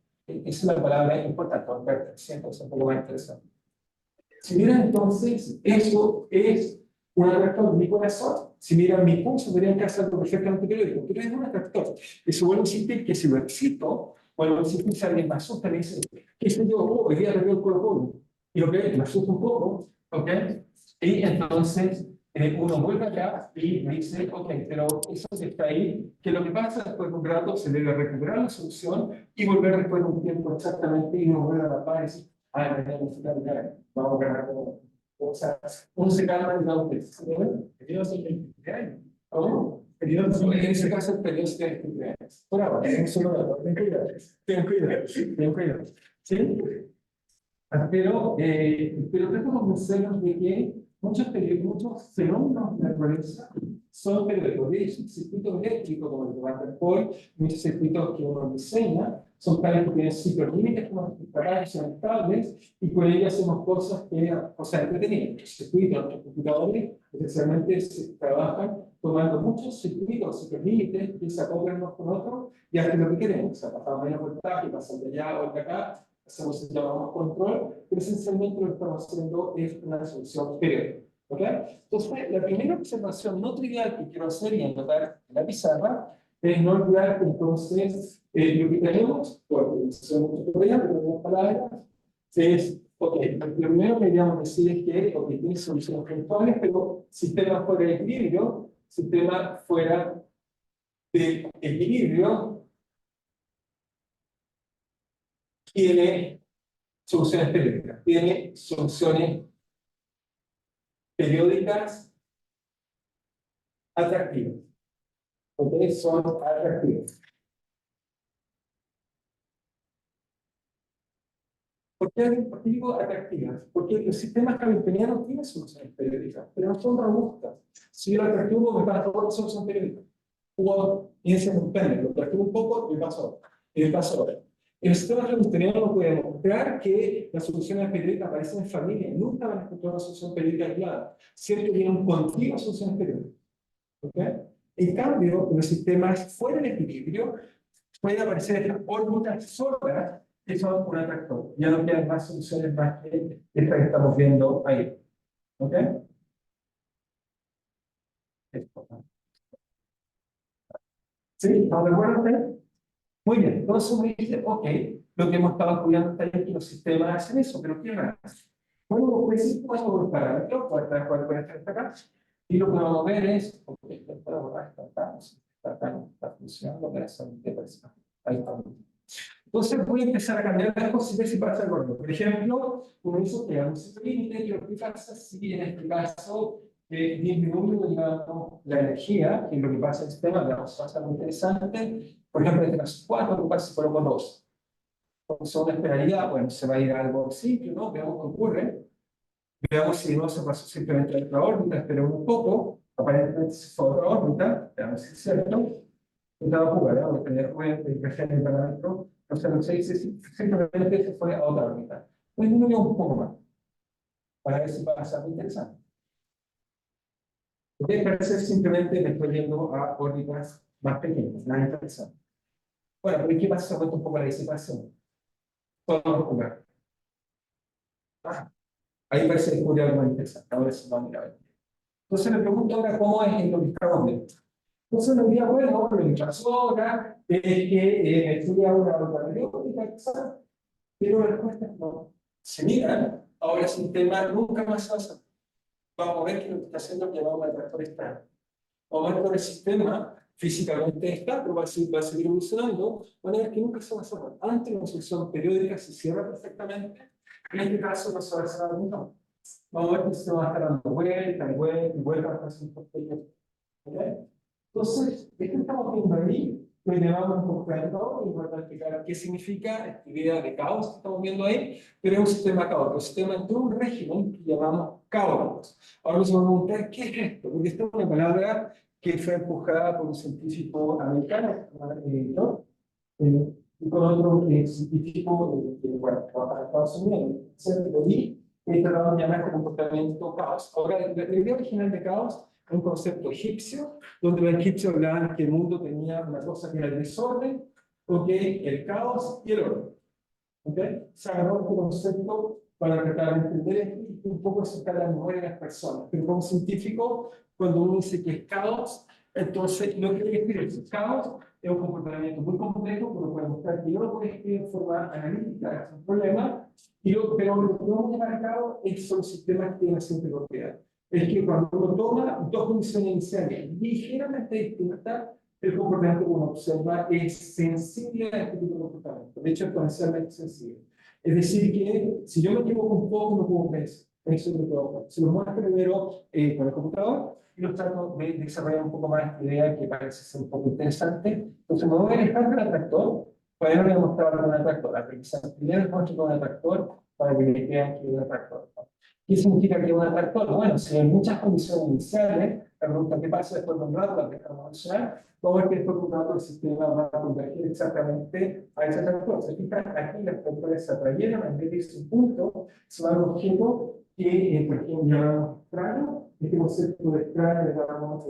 A: Esa es la palabra importante, Alberto, siempre es un poco más interesante. Si miran entonces, eso es un atractor de mi corazón. Si miran mi pulso, verían que hace algo perfectamente periódico, pero es un atractor. Eso vuelve a insistir que si lo excito, vuelve a insistir si alguien me asusta, me dice, ¿qué sé yo? Oh, hoy día perdió el Colo-Colo. Y lo que me asusta un poco, ¿ok? Y entonces uno vuelve acá y me dice, ok, pero eso que está ahí, que lo que pasa después de un rato se debe recuperar la solución y volver después de un tiempo exactamente y uno vuelve a la paz y dice, ah, me tengo que ganar, vamos a ganar como. O sea, uno se calma y no te.
C: Periodo de 23 años.
A: ¿Cómo?
C: Periodo de
A: En ese caso, el periodo de 23 años. Por ahora, eso no lo ten cuidado. Ten cuidado, ten cuidado. ¿Sí? Pero tengo que convencernos de que muchos fenómenos de la naturaleza son periódicos. De hecho, circuitos eléctricos como el de Van der Pol, muchos circuitos que uno diseña, son tales que tienen ciclos límites, como instalados, son estables, y con ellos hacemos cosas entretenidas. Los circuitos, los computadores, especialmente se trabajan tomando muchos circuitos, ciclos límites, que se acoplan unos con otros, y hacen lo que queremos. O sea, pasamos menos voltaje, pasamos de allá o de acá, hacemos el llamado control, pero esencialmente lo que estamos haciendo es una solución periódica. ¿Okay? Entonces, la primera observación no trivial que quiero hacer y anotar en la pizarra es no olvidar que entonces lo que tenemos, porque son muchos problemas, pero en palabras, es, ok, lo primero que deberíamos decir es que tiene soluciones puntuales, pero sistema fuera de equilibrio, sistema fuera de equilibrio, tiene soluciones periódicas. Tiene soluciones periódicas atractivas. ¿Ok? Son atractivas. ¿Por qué digo atractivas? Porque los sistemas hamiltonianos tienen soluciones periódicas, pero no son robustas. Si yo lo atractivo, me pasa otra solución periódica. O piensa en un pene, lo atractivo un poco, me pasa otra. Y me pasa otra. En los sistemas hamiltonianos no puede demostrar que las soluciones periódicas aparecen en familia. Nunca van a encontrar una solución periódica aislada. Siempre tienen un continuo de soluciones periódicas. ¿Okay? En cambio, en los sistemas fuera de equilibrio, pueden aparecer estas órbitas sordas que son un atractor. Ya no quedan más soluciones más que esta que estamos viendo ahí. ¿Ok? ¿Sí? ¿Estamos de acuerdo ustedes? Muy bien. Entonces me dice, ok, lo que hemos estado estudiando hasta ahí es que los sistemas hacen eso, pero ¿qué más? Bueno, pues podemos los parámetros, cuál puede estar acá. Y lo que vamos a ver es, ok, esta borrar está funcionando, pero eso no te parece. Ahí está. Entonces voy a empezar a cambiar las cosas y ver si pasa algo nuevo. Por ejemplo, uno hizo que un ciclo límite, y lo que pasa si en este caso disminuye la energía, que es lo que pasa en el sistema, veamos, pasa algo interesante. Por ejemplo, en este caso 4, lo que pasa si fuéramos 2. Entonces uno esperaría, bueno, se va a ir a algo simple, ¿no? Veamos qué ocurre. Veamos si no se pasó simplemente a otra órbita, esperemos un poco. Aparentemente se fue a otra órbita, veamos si es cierto. Estaba jugando, vamos a tener cuenta y crecer el parámetro. O sea, lo que se dice simplemente se fue a otra órbita. Pues disminuyó un poco más, para ver si pasa algo interesante. Lo que parece simplemente me estoy yendo a órbitas más pequeñas, nada interesante. Bueno, pero ¿qué pasa si aumenta un poco la disipación? Podemos jugar. Ahí parece descubrir algo más interesante. Ahora sí vamos a ver. Entonces me pregunto ahora cómo es en lo que estamos viendo. Entonces me diría, bueno, lo que pasó ahora es que estudia una órbita periódica, pero la respuesta es no. Si miran, ahora el sistema nunca más se va a hacer. Vamos a ver que lo que está haciendo es llamado un atractor externo. Vamos a ver que el sistema físicamente está, pero va a seguir evolucionando. Van a ver que nunca se va a cerrar. Antes una solución periódica se cierra perfectamente. En este caso no se va a cerrar nunca. Vamos a ver que el sistema va a estar dando vueltas y vueltas y vueltas hasta hacer un ¿okay? Entonces, esto estamos viendo ahí, lo llamamos completo, y voy a explicar qué significa esta idea de caos que estamos viendo ahí, pero es un sistema caótico, un sistema de un régimen que llamamos caos. Ahora nos vamos a preguntar, ¿qué es esto? Porque esta es una palabra que fue empujada por un científico americano, ¿no? Y con otro científico que, bueno, trabaja en Estados Unidos, y trataron de llamar este comportamiento caos. Ahora, la idea original de caos es un concepto egipcio, donde los egipcios hablaban que el mundo tenía una cosa que era el desorden, el caos y el orden. ¿ok? Se agarró este concepto para tratar de entender esto y un poco acercar la memoria de las personas. Pero como científico, cuando uno dice que es caos, entonces no quiere decir eso. Caos es un comportamiento muy complejo, pero puede mostrar que yo lo puedo escribir de forma analítica, es un problema, pero lo que no hemos marcado son los sistemas que tienen la siguiente propiedad. Es que cuando uno toma dos condiciones iniciales ligeramente distintas, el comportamiento que uno observa es sensible a este tipo de comportamiento. De hecho, es potencialmente sensible. Es decir, que si yo me equivoco un poco, no puedo ver eso. Eso es lo que hago. Se lo muestro primero con el computador y los trato de desarrollar un poco más esta idea que parece ser un poco interesante. Entonces, me voy a alejar del atractor. Para no demostrar con un atractor. La premisa primero es muestro con un atractor para que me crean que es un atractor. ¿Qué significa que es un atractor? Bueno, si hay muchas condiciones iniciales, la pregunta ¿qué pasa después de un rato? La dejamos mencionar. Vamos a ver que después de un rato el sistema va a convertir exactamente a ese atractor. Se fijan, aquí las atractores se atrayeron, en vez de irse un punto, se va a un objeto que, por ejemplo, llamamos extraño. Este concepto de extraño, digamos,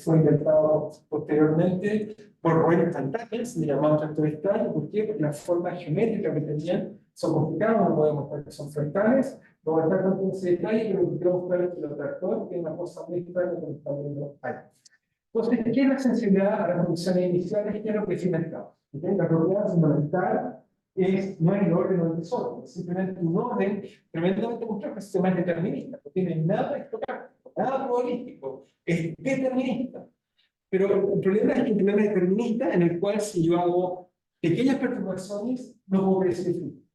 A: fue inventado posteriormente por Roy instantáneas, le llamamos tractor extraño. ¿Por qué? Porque las formas geométricas que tenían son complicadas, no podemos mostrar que son fractales. No voy a estar con ese detalle, pero quiero mostrar que el tractor tiene una cosa muy extraña que nos está viendo ahí. Entonces, ¿qué es la sensibilidad a las condiciones iniciales? ¿Qué es lo que define el caos? La propiedad fundamental no es el orden o el desorden, es simplemente un orden tremendamente complejo que se llama determinista. No tiene nada estocástico, nada probabilístico, es determinista. Pero el problema es que el problema es determinista en el cual si yo hago pequeñas perturbaciones, no puedo predecir el fin.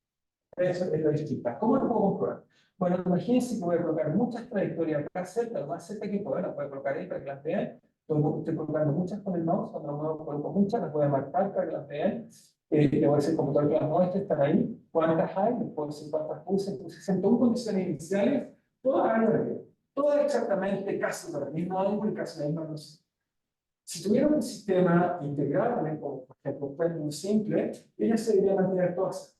A: Eso es la distinta. ¿Cómo lo puedo comprobar? Bueno, imagínense que voy a colocar muchas trayectorias acá cerca, lo más cerca que pueda, las voy a colocar ahí para que las vean. Estoy colocando muchas con el mouse, cuando me coloco muchas, las voy a marcar para que las vean. Le voy a decir como todas las muestras están ahí, cuántas hay, les puedo decir cuántas puse, entonces 61 condiciones iniciales, todas hay arriba. Todas exactamente casi por el mismo ángulo y casi la misma velocidad. Si tuviera un sistema integrable, como por ejemplo un término simple, ellas se deberían mantener todas.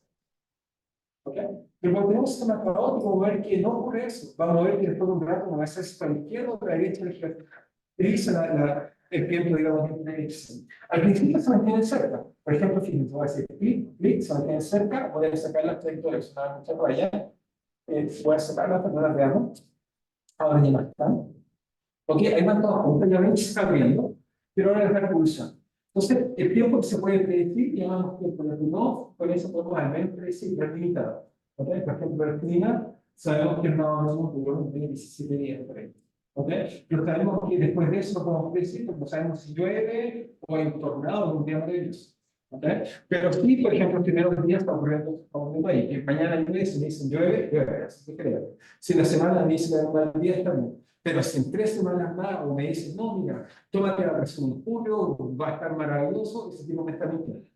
A: ¿Ok? Pero cuando tenemos un sistema caótico, vamos a ver que no ocurre eso. Vamos a ver que después de un rato no va a ser para la izquierda o para la derecha el tiempo, digamos, de Erickson. Al principio se mantienen cerca. Por ejemplo, fíjense, voy a decir clic, se mantienen cerca, voy a sacar las trayectorias, una mucha raya, voy a sacarlas para que no las veamos. Ahora ya no están. Ok, ahí van todas juntas, ya ven que se está abriendo, pero ahora es la revolución. Entonces, el tiempo que se puede predecir, llamamos tiempo de no, con eso podemos al menos predecir la limitado. ¿Okay? Por ejemplo, el clima, sabemos que no hablamos de 17 días por ahí. ¿Okay? Pero sabemos que después de eso lo podemos predecir, porque sabemos si llueve o hay un tornado o un día maravilloso. ¿Okay? Pero sí, por ejemplo, los primeros días está ocurriendo ahí, que mañana llueve, si me dicen llueve, llueve, así que creo. Si la semana me dicen que va a día, está bien. Pero si en 3 semanas más o me dicen, no, mira, tómate la presión en julio, va a estar maravilloso, ese tipo me está mintiendo.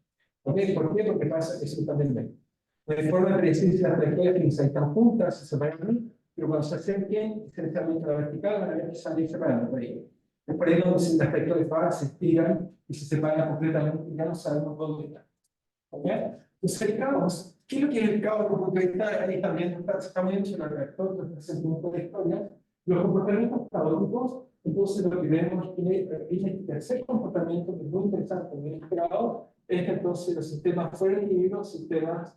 A: ¿Okay? ¿Por qué? Porque pasa eso también ven. De forma de predecir si las trayectorias que están juntas, se separan, pero cuando se acerquen, esencialmente a la vertical, van a ver que se van a ir separando por ahí. Es por ahí donde las trayectorias bajas se estiran y se separan completamente y ya no sabemos dónde están. ¿Okay? Entonces el caos, ¿qué es lo que es el caos? Porque ahí también está muy bien el reactor, presenta un poco de historia. Los comportamientos caóticos, entonces lo que vemos es que el tercer comportamiento, que es muy interesante, muy inesperado, es que entonces los sistemas fuera de equilibrio, sistemas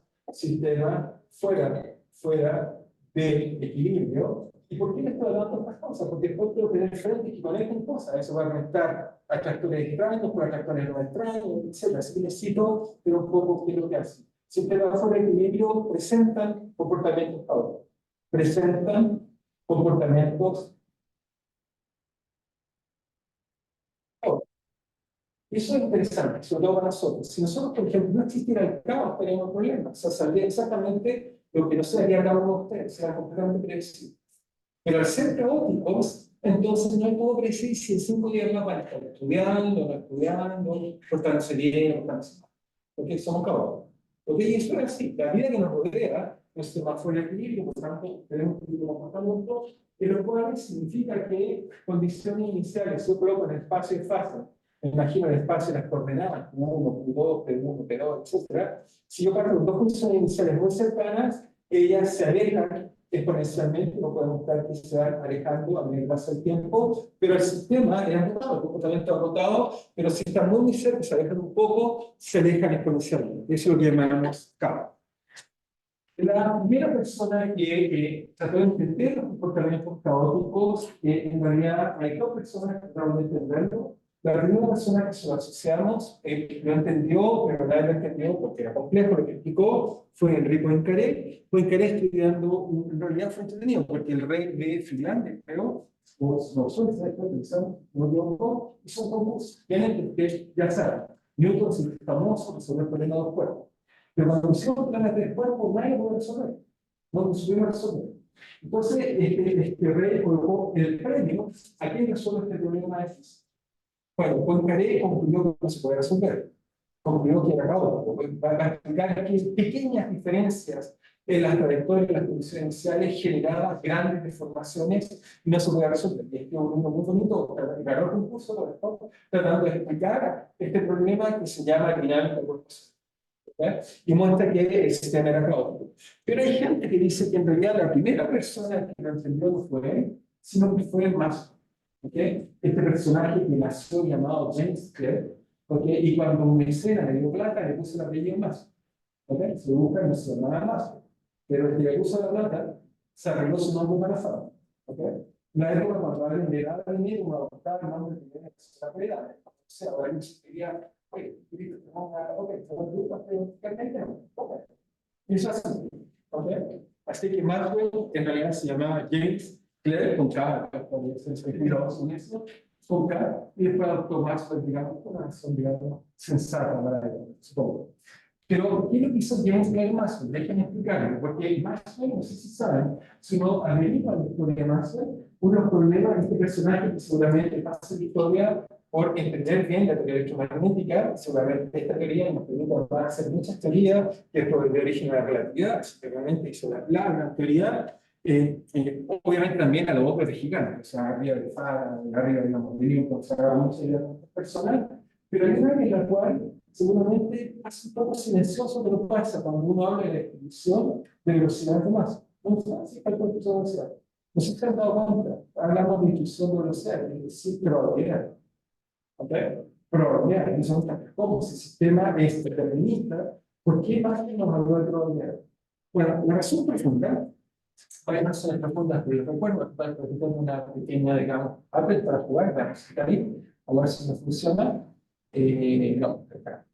A: fuera de equilibrio. ¿Y por qué le estoy hablando de estas cosas? Porque después quiero tener frentes que conecten cosas. Eso va a conectar a tractores extraños, con tractores no extraños, etc. Así que necesito ver un poco qué es lo que hace. Sistemas fuera de equilibrio presentan comportamientos caóticos. Presentan comportamientos. Eso es interesante, sobre todo para nosotros. Si nosotros, por ejemplo, no existiera el caos, tendríamos problemas. O sea, sabría exactamente lo que no se haría cada uno de ustedes, será completamente predecible. Pero al ser caóticos, entonces no puedo predecir si en 5 días más van a estar estudiando, no estudiando, portándose bien, portándose mal. Porque somos caóticos. Porque y eso es así. La vida que nos rodea, nuestro más fuera de equilibrio, por tanto, tenemos un comportamiento, y lo cual significa que condiciones iniciales, yo coloco en el espacio de fase, me imagino el espacio de las coordenadas, Q1, Q2, P1, P2, etc. Si yo parto con dos condiciones iniciales muy cercanas, ellas se alejan exponencialmente, no podemos estar que se van alejando a medida que pasa el tiempo, pero el sistema es agotado, el comportamiento agotado, pero si están muy cerca, se alejan un poco, se alejan exponencialmente. Eso es lo que llamamos caos. la primera persona que trató de entender los comportamientos caóticos, en realidad hay dos personas que trataron de entenderlo. La primera persona que se lo asociamos, lo entendió, pero nadie lo entendió porque era complejo, lo que explicó fue Enrico Poincaré. Poincaré estudiando, en realidad fue entretenido, porque el rey de Finlandia, creo, no son no hizo un concurso. Tienen que, ya saben, Newton es el famoso resolver el problema de los cuerpos. Pero cuando hicimos planes de cuerpo, nadie lo puede resolver. No lo supimos resolver. Entonces, este rey colocó el premio a quien resuelve este problema de física. Bueno, Poincaré concluyó que no se puede resolver. Concluyó que era caótico. Va a explicar que pequeñas diferencias en las trayectorias de las condiciones iniciales generaban grandes deformaciones y no se puede resolver. Y este es un libro muy bonito, ganó el concurso por esto, tratando de explicar este problema que se llama dinámica corporal. Y muestra que el sistema era caótico. Pero hay gente que dice que en realidad la primera persona que lo entendió no fue él, sino que fue Maslow's. Este personaje que nació llamado James Clerk, y cuando un mecenas le dio plata, le puso el apellido Maslow. Se busca, no se llama Maslow. Pero el que le puso la plata se arregló su nombre para fama. La época cuando alguien le daba dinero, uno adoptaba el nombre que tenía que ser la propiedad. O sea, ahora alguien se quería, oye, eso es así. Así que Maxwell en realidad se llamaba James Clerk, con K, con K, y después adoptó Maxwell, digamos, una acción, digamos, sensata, supongo. Pero, ¿qué es lo que hizo James Clerk Maxwell? Déjenme explicarlo, porque Maxwell, no sé si saben, si no averiguan la historia de Maxwell, uno de los problemas de este personaje que seguramente pasa la historia por entender bien la teoría electromagnética, seguramente esta teoría nos permite hacer muchas teorías que es de origen a la relatividad, seguramente hizo la gran teoría, obviamente también a los otros de gigantes, o sea, arriba de Faraday, arriba de Newton, o sea, muchas ideas personales, pero hay una en la cual seguramente es un poco silencioso, pero pasa cuando uno habla de la distribución de velocidad de masa. No sé si se han dado cuenta, hablamos de distribución de velocidad, es decir, probabilidad. Probabilidad, ¿cómo si el sistema es determinista? ¿Por qué más que nos habló de probabilidad? Bueno, la razón profunda, hay razones profundas, pero recuerdo que tengo una pequeña, digamos, Apple para jugar, a ver si no funciona. No, acá.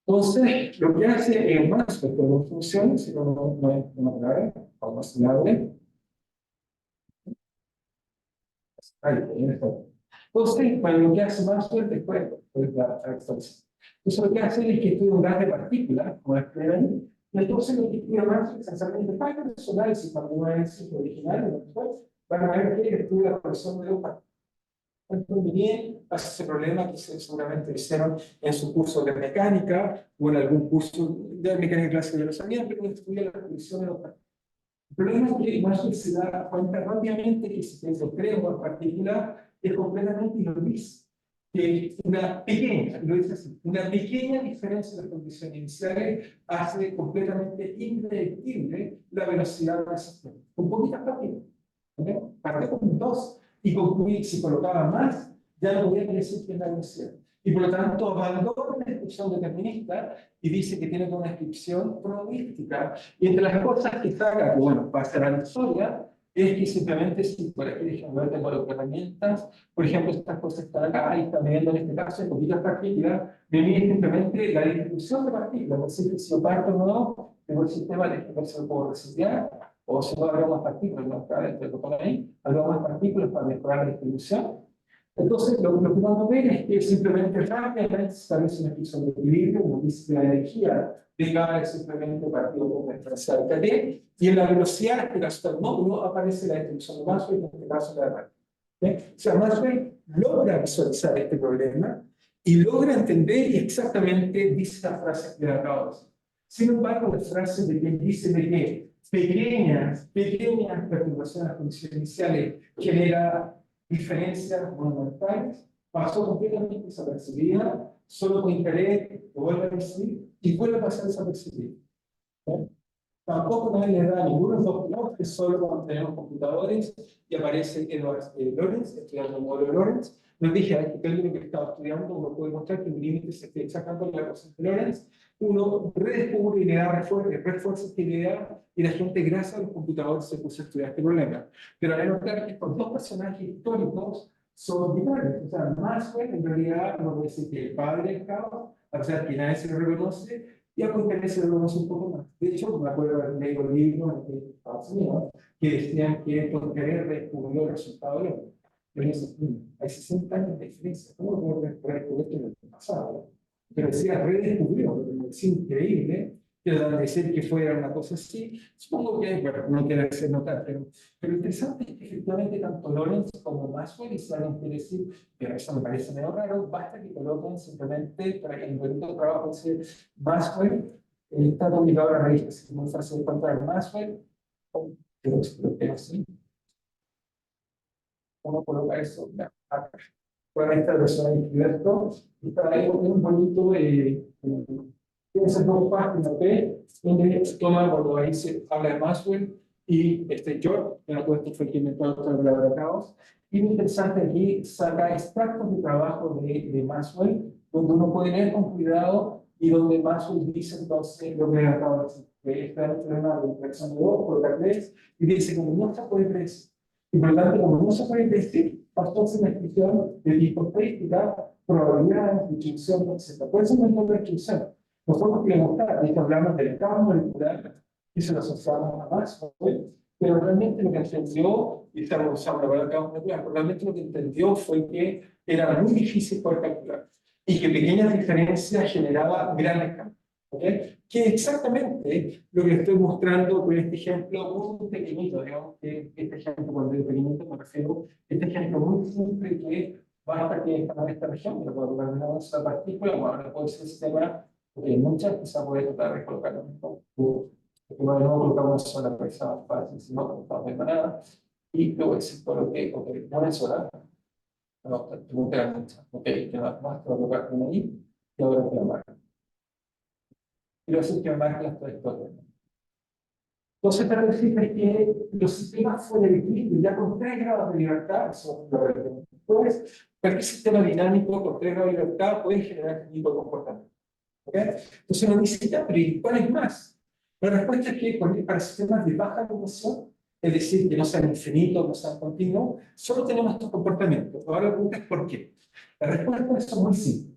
A: Entonces, lo que hace es más, porque no funciona, si no es una palabra, vamos a darle. Ahí está. Entonces, bueno, lo que hace más suerte después, pues la actualización. Entonces, lo que hace es que estudia un gas de partículas, como escriben ahí, y entonces lo que estudia más es esencialmente para personal, si para uno es original, van a ver que estudia la presión de dos partículas. Entonces, bien, pasa ese problema que seguramente hicieron en su curso de mecánica o en algún curso de mecánica clásica de los sabían, pero estudia la condición de los partículas. El problema es que Maxwell se da cuenta rápidamente que si se crea una partícula es completamente ilógico. Que una pequeña, lo dice así, una pequeña diferencia de las condiciones iniciales hace completamente impredictible la velocidad del sistema. Con poquitas partículas. Partió con dos y concluí, si colocaba más, ya no podía decir que es la velocidad. Y por lo tanto abandona la descripción determinista y dice que tiene una descripción probabilística. Y entre las cosas que saca, que bueno, va a ser la historia, es que simplemente, si por aquí déjenme ver, tengo las herramientas, por ejemplo, estas cosas están acá, y están viendo en este caso, en poquitas partículas, me mide simplemente la distribución de partículas, es decir, si yo parto o no, tengo el sistema de que se lo puedo resetear, o si no habrá más partículas, no está dentro del botón ahí, habrá más partículas para mejorar la distribución. Entonces, lo que vamos a ver es que simplemente rápidamente se establece una descripción de equilibrio, como dice la energía ligada es simplemente partido con la diferencial KT, y en la velocidad, en este caso del módulo, aparece la distribución de Maxwell, en este caso la de Maxwell. O sea, Maxwell logra visualizar este problema y logra entender y exactamente dice la frase que le acabo de decir. Sin embargo, la frase de que dice de que pequeñas perturbaciones en las condiciones iniciales genera diferencias monumentales, pasó completamente desapercibida, solo con interés lo vuelve a decir y vuelve a pasar desapercibida. Tampoco nadie le da ninguno de los dos plots, que solo cuando tenemos computadores y aparece Edward Lorenz, estudiando el modelo de Lorenz. Nos dije, a este péndulo que estaba estudiando, uno puede mostrar que un límite se esté sacando la ecuación de Lorenz. Uno redescubre y le da refuerza esta idea, y la gente, gracias a los computadores, se puso a estudiar este problema. Pero hay que notar que estos dos personajes históricos son vitales. O sea, Maxwell en realidad no puede decir que el padre del caos, a pesar que nadie se lo reconoce, y a Poincaré se lo reconoce un poco más. De hecho, me acuerdo de haber leído libros en Estados Unidos que decían que Poincaré redescubrió el resultado de Lorenz. Pero dice, hay 60 años de diferencia. ¿Cómo puedo redescubrir esto en el pasado? Pero decía, redescubrió, es increíble que al decir que fuera una cosa así, supongo que, bueno, no quiero hacer notar, pero lo interesante es que efectivamente tanto Lorenz como Maxwell hicieron que decir, pero eso me parece medio raro, basta que coloquen simplemente para que el bonito trabajo de Maxwell, está publicado en la revista, así que es muy fácil de encontrar Maxwell, pero es así. Uno coloca eso acá. Con esta persona de Gilberto, está ahí un bonito, tiene esas dos páginas, donde toma, cuando ahí se habla de Maxwell y George, que no puesto fue quien inventó la palabra de caos. Y lo interesante aquí, saca extractos de trabajo de Maxwell, donde uno puede leer con cuidado y donde Maxwell dice entonces lo que acabo de decir, que está en el problema de interacción de dos por la 3, y dice como no se puede predecir. Y por lo tanto, como no se puede predecir, pasó a ser una descripción de tipo estadística, probabilidad, distribución, etc. Por eso no es una descripción. Nosotros queremos estar, de hablamos del caos molecular, y se lo asociamos a Maxwell, pero realmente lo que entendió, y estamos usando la palabra caos molecular, pero realmente lo que entendió fue que era muy difícil poder calcular, y que pequeñas diferencias generaban grandes cambios. ¿Okay? Que exactamente lo que estoy mostrando con este ejemplo muy pequeñito, digamos, que este ejemplo, cuando digo pequeñito me refiero a este ejemplo muy simple que basta que está en esta región, pero cuando terminamos la partícula, bueno, no puede ser el sistema, porque hay muchas, quizás puede tratar de colocar porque bueno, no colocamos una sola pieza más fácil, sino colocamos de manada, y luego decir todo lo que, ok, una sola, no, tengo que dar muchas, ok, que más te va a colocar una ahí, y ahora te la marco. Quiero decir que marca las trayectorias. Entonces, para decirles que los sistemas fuera de equilibrio, ya con 3 grados de libertad, son pues, cualquier sistema dinámico con 3 grados de libertad puede generar este tipo de comportamiento. ¿Okay? Entonces uno dice, ya, pero ¿y cuál es más? La respuesta es que para sistemas de baja dimensión, es decir, que no sean infinitos, no sean continuos, solo tenemos estos comportamientos. Ahora la pregunta es ¿por qué? La respuesta es muy simple.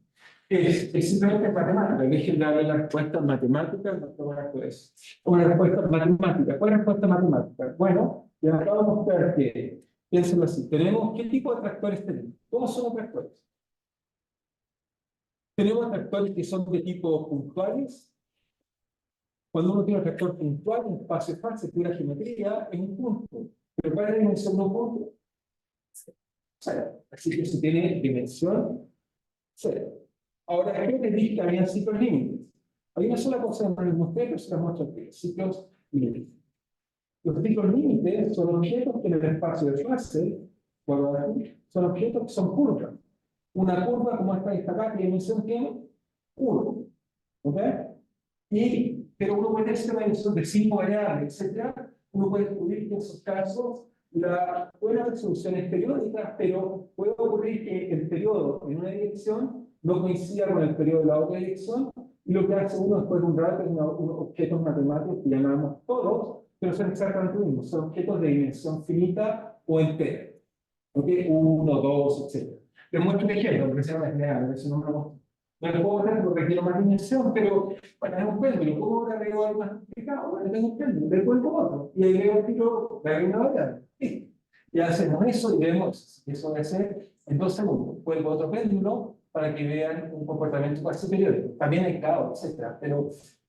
A: Es simplemente matemática. Dejen de darle la respuesta matemática, no tomar pues. Una respuesta matemática. ¿Cuál es la respuesta matemática? Bueno, ya acabo de mostrar que, piénsenlo así, tenemos, ¿qué tipo de atractores tenemos? Todos son atractores. Tenemos atractores que son de tipo puntuales. Cuando uno tiene un atractor puntual, un espacio fácil, pura geometría, es un punto. Pero ¿cuál es la dimensión de un punto? Cero. Así que si tiene dimensión, cero. Ahora, ¿qué les dije que había ciclos límites? Hay una sola cosa que no les mostré, pero se las muestro aquí, ciclos límites. Los ciclos límites son objetos que en el espacio de fase, son objetos que son curvas. Una curva como esta de acá, ¿qué dimensión tiene? 1. ¿Ok? Pero uno puede hacer una dimensión de 5 variables, etc. Uno puede descubrir que en esos casos la buena resolución es periódica, pero puede ocurrir que el periodo en una dirección no coincida con el periodo de la otra dirección, y lo que hace uno después de un rato es unos objetos matemáticos que llamamos todos, pero son exactamente lo mismo, son objetos de dimensión finita o entera. ¿Ok? 1, 2, etc. Les muestro un ejemplo, porque se llama general, eso no me lo muestro. No lo puedo hacer porque requiero más dimensión, pero bueno, es un péndulo. ¿Cómo le agrego algo más complicado? Bueno, tengo un péndulo, le cuento otro. Y agrego el tiro, le agrego una variable. Y hacemos eso y vemos, eso va a ser en 2 segundos. Cuelgo otro péndulo para que vean un comportamiento casi periódico. También hay caos, etc.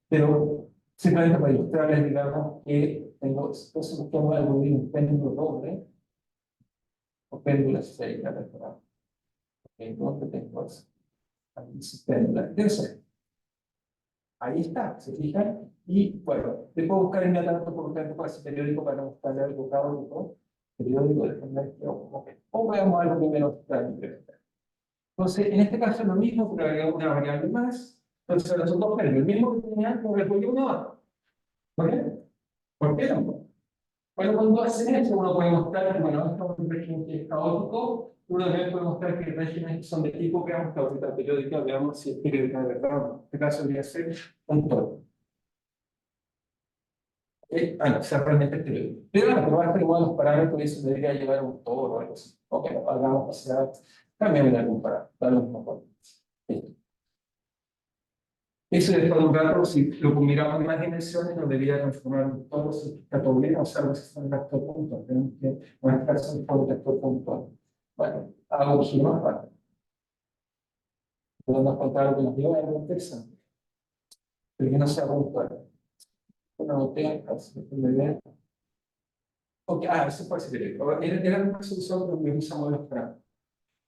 A: Pero simplemente para ilustrarles, digamos, que tengo, entonces buscamos algo de un péndulo doble, o péndulo 6, la temporada. Entonces tengo eso. Aquí se péndula. Ahí está, ¿se fijan? Y bueno, le puedo buscar inmediatamente un comportamiento casi periódico para mostrarle algo caótico, periódico de tendencia o veamos algo que menos extraño. Entonces, en este caso es lo mismo, pero agrego una variable más. Entonces, ahora son dos péndulos. El mismo que tenía antes, le pongo uno más. ¿Ok? ¿Por qué no? Bueno, cuando hacen eso, uno puede mostrar que, bueno, esto es un régimen que es caótico, uno también puede mostrar que regímenes que son de tipo, veamos la órbita periódica, veamos si es periódica de verdad o no. En este caso debería ser un toro. No, sea realmente periódico. Pero bueno, pero va a estar igual los parámetros y eso debería llevar a un toro o algo así. Ok, hagamos, o sea, cambiamos algún parámetro, da lo mismo por listo. Eso después de un rato, si lo miramos en más dimensiones, nos debería transformar en toro si está todo bien, o sea, si son vector puntual. Tenemos que marcarse por vector puntual. Bueno, hago un giro más rápido. Podemos contar lo que nos lleva a algo interesante. Pero que no sea puntual. Una botella, así que me vean. Ok, eso puede ser. Era una solución donde usamos los parámetros.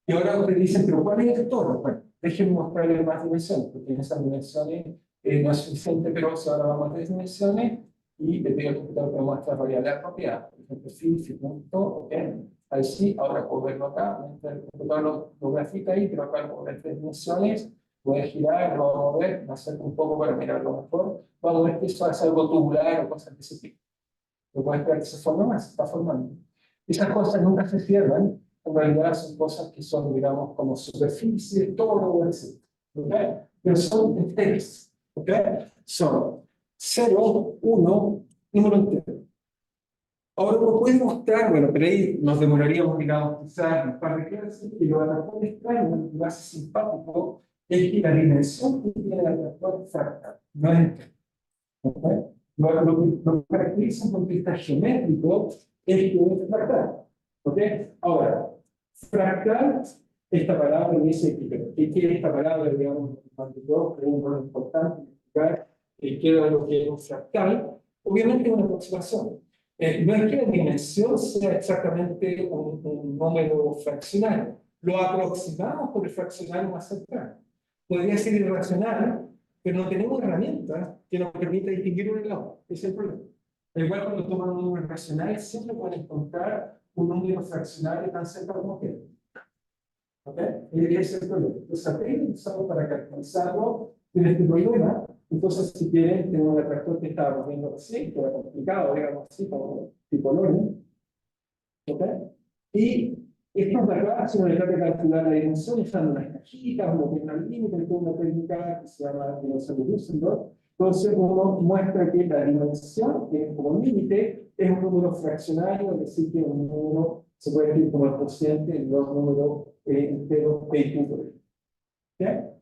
A: Y ahora ustedes dicen, pero ¿cuál es el toro? Bueno, déjenme mostrarles más dimensiones, porque en esas dimensiones no es suficiente, pero si ahora vamos a 3 dimensiones y le pido al computador que me muestre variables apropiadas. Por ejemplo, si punto, ok, ahí sí, ahora puedo verlo acá, mientras el computador lo grafica ahí, pero acá puedo ver 3 dimensiones, voy a girar, lo voy a mover, me acerco un poco para mirarlo mejor, vamos a ver que eso es algo tubular o cosas de ese tipo. Lo puedes ver que se forma más, se está formando. Esas cosas nunca se cierran, en realidad son cosas que son, digamos, como superficie, todo, etc. ¿Okay? Pero son enteros. ¿Okay? Son 0, 1, número entero. Ahora uno puede mostrar, bueno, pero ahí nos demoraríamos, digamos, quizás un par de clases, que lo atractor extraño, lo que lo hace simpático, es que la dimensión que tiene el atractor fractal, no es entero. ¿Okay? Lo que caracteriza un punto de vista geométrico es que es fractal. ¿Okay? Ahora, fractal, esta palabra dice que esta palabra, digamos, ante todo, es un rol importante en explicar qué es lo que es un fractal. Obviamente es una aproximación. No es que la dimensión sea exactamente un número fraccionario. Lo aproximamos por el fraccionario más cercano. Podría ser irracional, pero no tenemos herramientas que nos permitan distinguir uno y la otra. Ese es el problema. Igual cuando toman un número racional, siempre pueden encontrar un número fraccionario tan cerca como que. ¿Ok? Ese es el problema. Entonces, apenas usamos para caracterizarlo en este problema. Entonces, si quieren, tengo un atractor que estábamos viendo así, que era complicado, digamos así, como tipo Lorentz. ¿Ok? Y estos de acá, si uno le trata de calcular la dimensión, están unas cajitas, uno tiene una límite, tiene una técnica que se llama dimensión de Düsseldorf. Entonces, uno muestra que la dimensión, que es como límite, es un número fraccionario, es decir, que un número se puede decir como el cociente de dos números enteros P y punto. ¿Ya?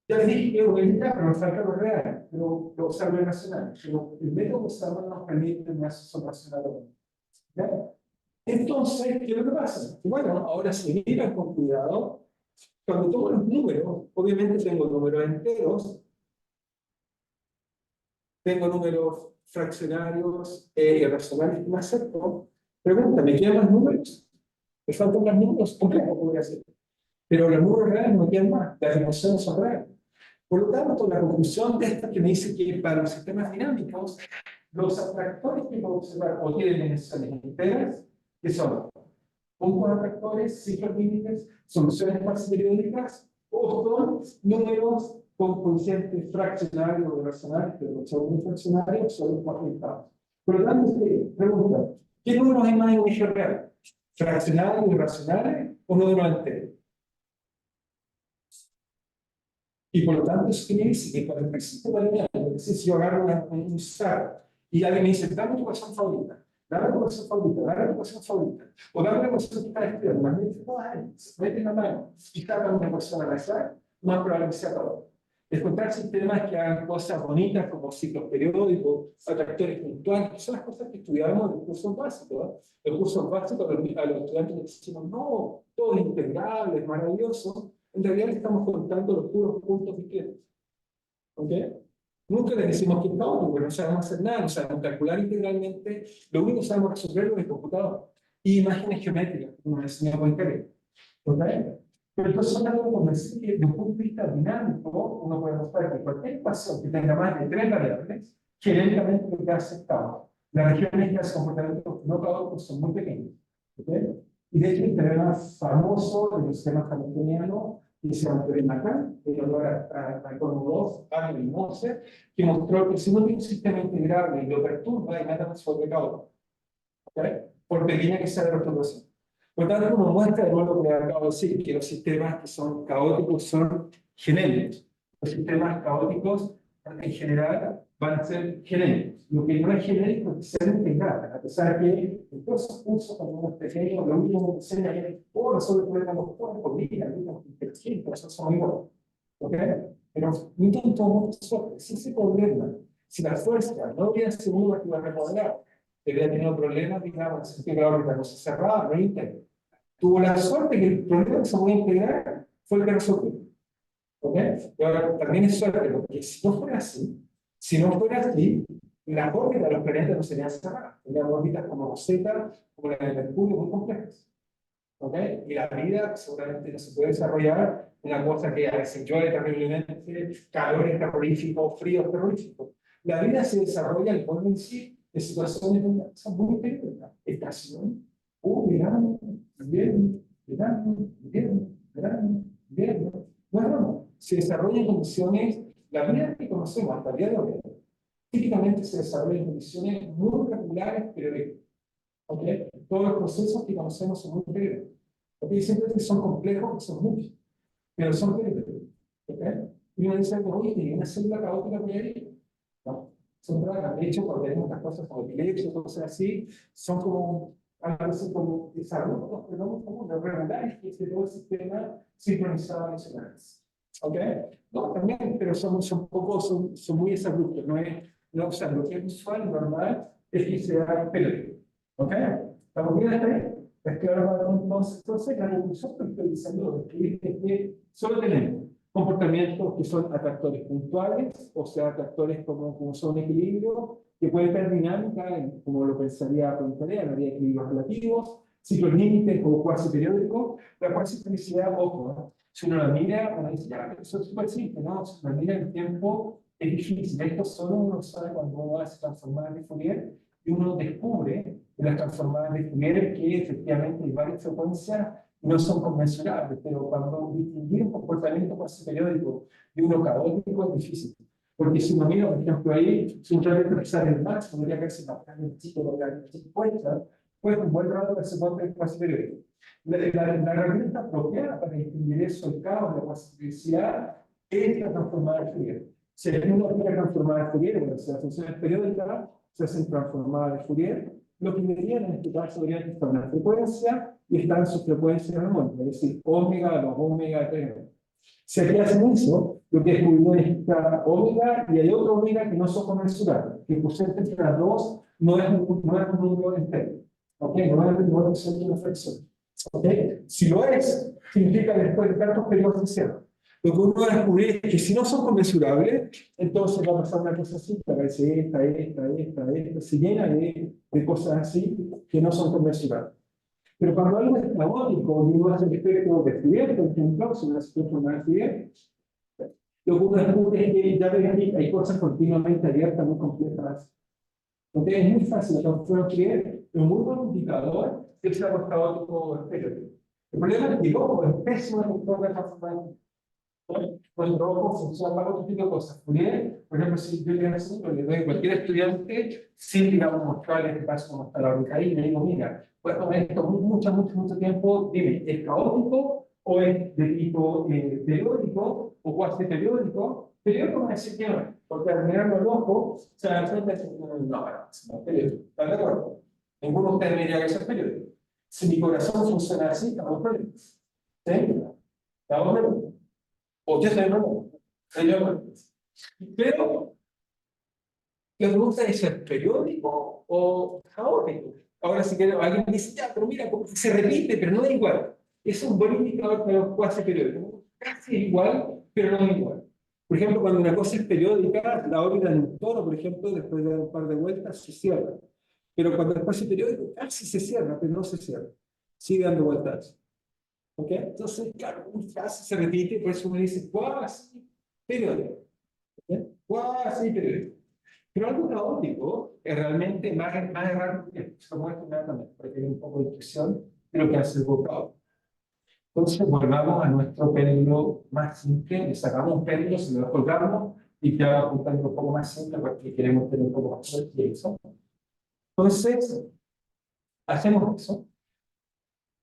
A: Ya les dije que ubicar, pero nos falta lo real, pero lo usamos en racional. Pero el método que usamos nos permite una asociación racional. ¿Ya? Entonces, ¿qué es lo que pasa? Bueno, ahora si miran con cuidado, cuando tomo los números, obviamente tengo números enteros, tengo números fraccionarios irracionales que me acerco. Pregunta, ¿me quedan más números? ¿Me faltan más números? ¿Por qué no voy a hacer? Pero los números reales no me quedan más, las dimensiones son reales. Por lo tanto, la conclusión de esta que me dice que para los sistemas dinámicos, los atractores que puedo observar o tienen dimensiones enteras, que son puntos atractores, cifras límites, soluciones parcioperiódicas, o son números con cocientes fraccionarios o racionales, pero son fraccionarios, son los más limitados. Por lo tanto, pregunta, ¿qué números hay más en un eje real? ¿Fraccionarios, irracionales o números enteros? Y por lo tanto, eso quiere decir que cuando existe variedad, es decir, si yo agarro un SAR y alguien me dice, dame tu ecuación favorita, dame tu ecuación favorita, dame tu ecuación favorita, o dame la ecuación que está escrita, más bien todas ellas, meten la mano y sacan una ecuación al azar, más probable que sea para otro. Encontrar sistemas que hagan cosas bonitas como ciclos periódicos, atractores puntuales, que son las cosas que estudiamos en los cursos básicos. ¿Eh? Los cursos básicos a los estudiantes les decimos, no, todo es integrable, es maravilloso. En realidad estamos contando los puros puntos que quedan. ¿Ok? Nunca les decimos que es caótico, porque no sabemos hacer nada, no sabemos calcular integralmente, lo único que sabemos resolverlo en el computador. Y imágenes geométricas, como nos enseñó Poincaré. ¿Ok? Pero entonces tenemos que convencer que desde un punto de vista dinámico, uno puede mostrar que cualquier ecuación que tenga más de 3 variables, genéricamente lo que hace es caótico. Las regiones que hacen comportamientos no caóticos son muy pequeñas. ¿Ok? Y de hecho, el teorema famoso del sistema hamiltoniano que se llama teorema acá, en honor a Cohn-2, Arnold y Moser, que mostró que si uno tiene un sistema integrable y lo perturba, inmediatamente se vuelve caótico. ¿Ok? Por pequeña que sea la perturbación. Por tanto, uno muestra de nuevo lo que acabo de decir, que los sistemas que son caóticos son genéricos. Los sistemas caóticos, en general, van a ser genéricos. Lo que no es genérico es ser integral, a pesar que en todos esos cursos, cuando uno es pequeño, lo único que enseña es cómo resolver problemas con cuerpos, mira, inteligentes, eso son iguales. ¿Ok? Pero no todo si ese problema, si la fuerza no hubiera sido una que iba a remodelar, había tenido problemas, digamos, en que la órbita no se cerraba, no integra. Tuvo la suerte que el problema que se podía integrar fue el que resolvió. ¿Ok? Y ahora también es suerte, porque si no fuera así, las órbitas de los planetas no serían cerradas. Serían órbitas como Rosetta, como la de Mercurio, muy complejas. ¿Ok? Y la vida seguramente no se puede desarrollar una cosa que a veces llueve terriblemente, calores terroríficos, fríos terroríficos. La vida se desarrolla, el pueblo en sí, en situaciones muy peligrosas. Estación, verano, invierno, verano, invierno, verano, invierno. Bueno, se desarrolla en condiciones, la vida que conocemos hasta el día de hoy, típicamente se desarrolla en condiciones muy regulares, pero ¿okay? Todos los procesos que conocemos son muy peligrosos. ¿Okay? Siempre son complejos, son muchos, pero son peligrosos. ¿Okay? Y uno dice, oye, ¿y una célula caótica por ahí? No, son raras. De hecho, cuando tenemos las cosas como epilepsia, cosas así, son como, a veces como desarrollos, pero como regulares, que es todo el sistema sincronizado emocional. ¿Ok? No, también, pero son muy desabruptos. No, o sea, lo que es usual, normal, es que sea periódico. ¿Ok? ¿Estamos bien hasta ahí? Es que ahora entonces la conclusión que estoy diciendo es que solo tenemos comportamientos que son atractores puntuales, o sea, atractores como son equilibrio, que pueden tener dinámica, como lo pensaría Poincaré, habría equilibrios relativos, ciclos límites o cuasi periódicos. La cuasi periodicidad, ojo, ¿no? Si uno la mira, uno dice, ya, eso es súper simple, ¿no? Si uno mira el tiempo, es difícil. Esto solo uno sabe cuando uno hace transformadas de Fourier y uno descubre en las transformadas de Fourier que efectivamente hay varias frecuencias y no son conmensurables, pero cuando distinguir un comportamiento cuasi periódico de uno caótico es difícil. Porque si uno mira, por ejemplo, ahí, si un trata de expresar el max, podría verse bastante el chico de la chica, pues un buen rato que se puede cuasi periódico. La herramienta apropiada para distinguir eso, el caos, la cuasi-periodicidad, es la transformada de Fourier. Si uno aplica transformada de Fourier, bueno, si las funciones periódicas se hacen transformadas de Fourier, lo que dirían en este caso sería que está una frecuencia y está en su frecuencia armónica, es decir, omega, 2 omega, 3 omega. Si aquí hacen eso, lo que descubrimos es que está omega y hay otro omega que no son conmensurables, que el porcentaje entre las dos no es un número entero. ¿Ok? No es una fracción. ¿Ok? Si lo es, significa que después de tantos periodos se cierra. Lo que uno va a descubrir es que si no son conmensurables, entonces va a pasar una cosa así, que aparece esta, se llena de cosas así que no son conmensurables. Pero cuando algo es caótico y uno hace el efecto descubierto, por ejemplo, si uno hace un descubierto, lo que uno descubre es que ya ven aquí hay cosas continuamente abiertas, muy complejas. Entonces es muy fácil construir un muy buen indicador de que algo caótico periódico. El problema es que luego es pésimo en toda la transformación. Cuando ojo funciona para otro tipo de cosas. Fourier, por ejemplo, si yo le doy a cualquier estudiante, sin, digamos, mostrarle este caso como está la órbita y le digo, mira, pues tomar esto mucho tiempo, dime, ¿es caótico o es de tipo periódico o cuasi periódico? Periódico me dice que no, porque al mirarlo al ojo, se dan cuenta que no es periódico. ¿Están de acuerdo? Ninguno de ustedes me diría que eso es periódico. Si mi corazón funciona así, estamos periódicos. ¿Sí? Estamos periódicos. O yo soy no. Pero la pregunta es: ¿es periódico o caótico? Ahora, si quiero, alguien me dice, ya, pero mira, se repite, pero no es igual. Es un buen indicador para los cuasi periódicos. Casi es igual, pero no es igual. Por ejemplo, cuando una cosa es periódica, la órbita de un toro, por ejemplo, después de dar un par de vueltas, se cierra. Pero cuando es cuasi periódico, casi se cierra, pero no se cierra. Sigue dando vueltas. ¿Ok? Entonces, claro, muy fácil se repite, por eso uno dice cuasi periódico. ¿Ok? Cuasi periódico. Pero algo caótico es realmente más raro que se lo muestro inmediatamente, porque hay un poco de intuición de lo que hace el vocablo. Entonces volvamos a nuestro péndulo más simple, le sacamos un péndulo, se lo colgamos y queda un péndulo un poco más simple porque queremos tener un poco más de eso. Entonces, hacemos eso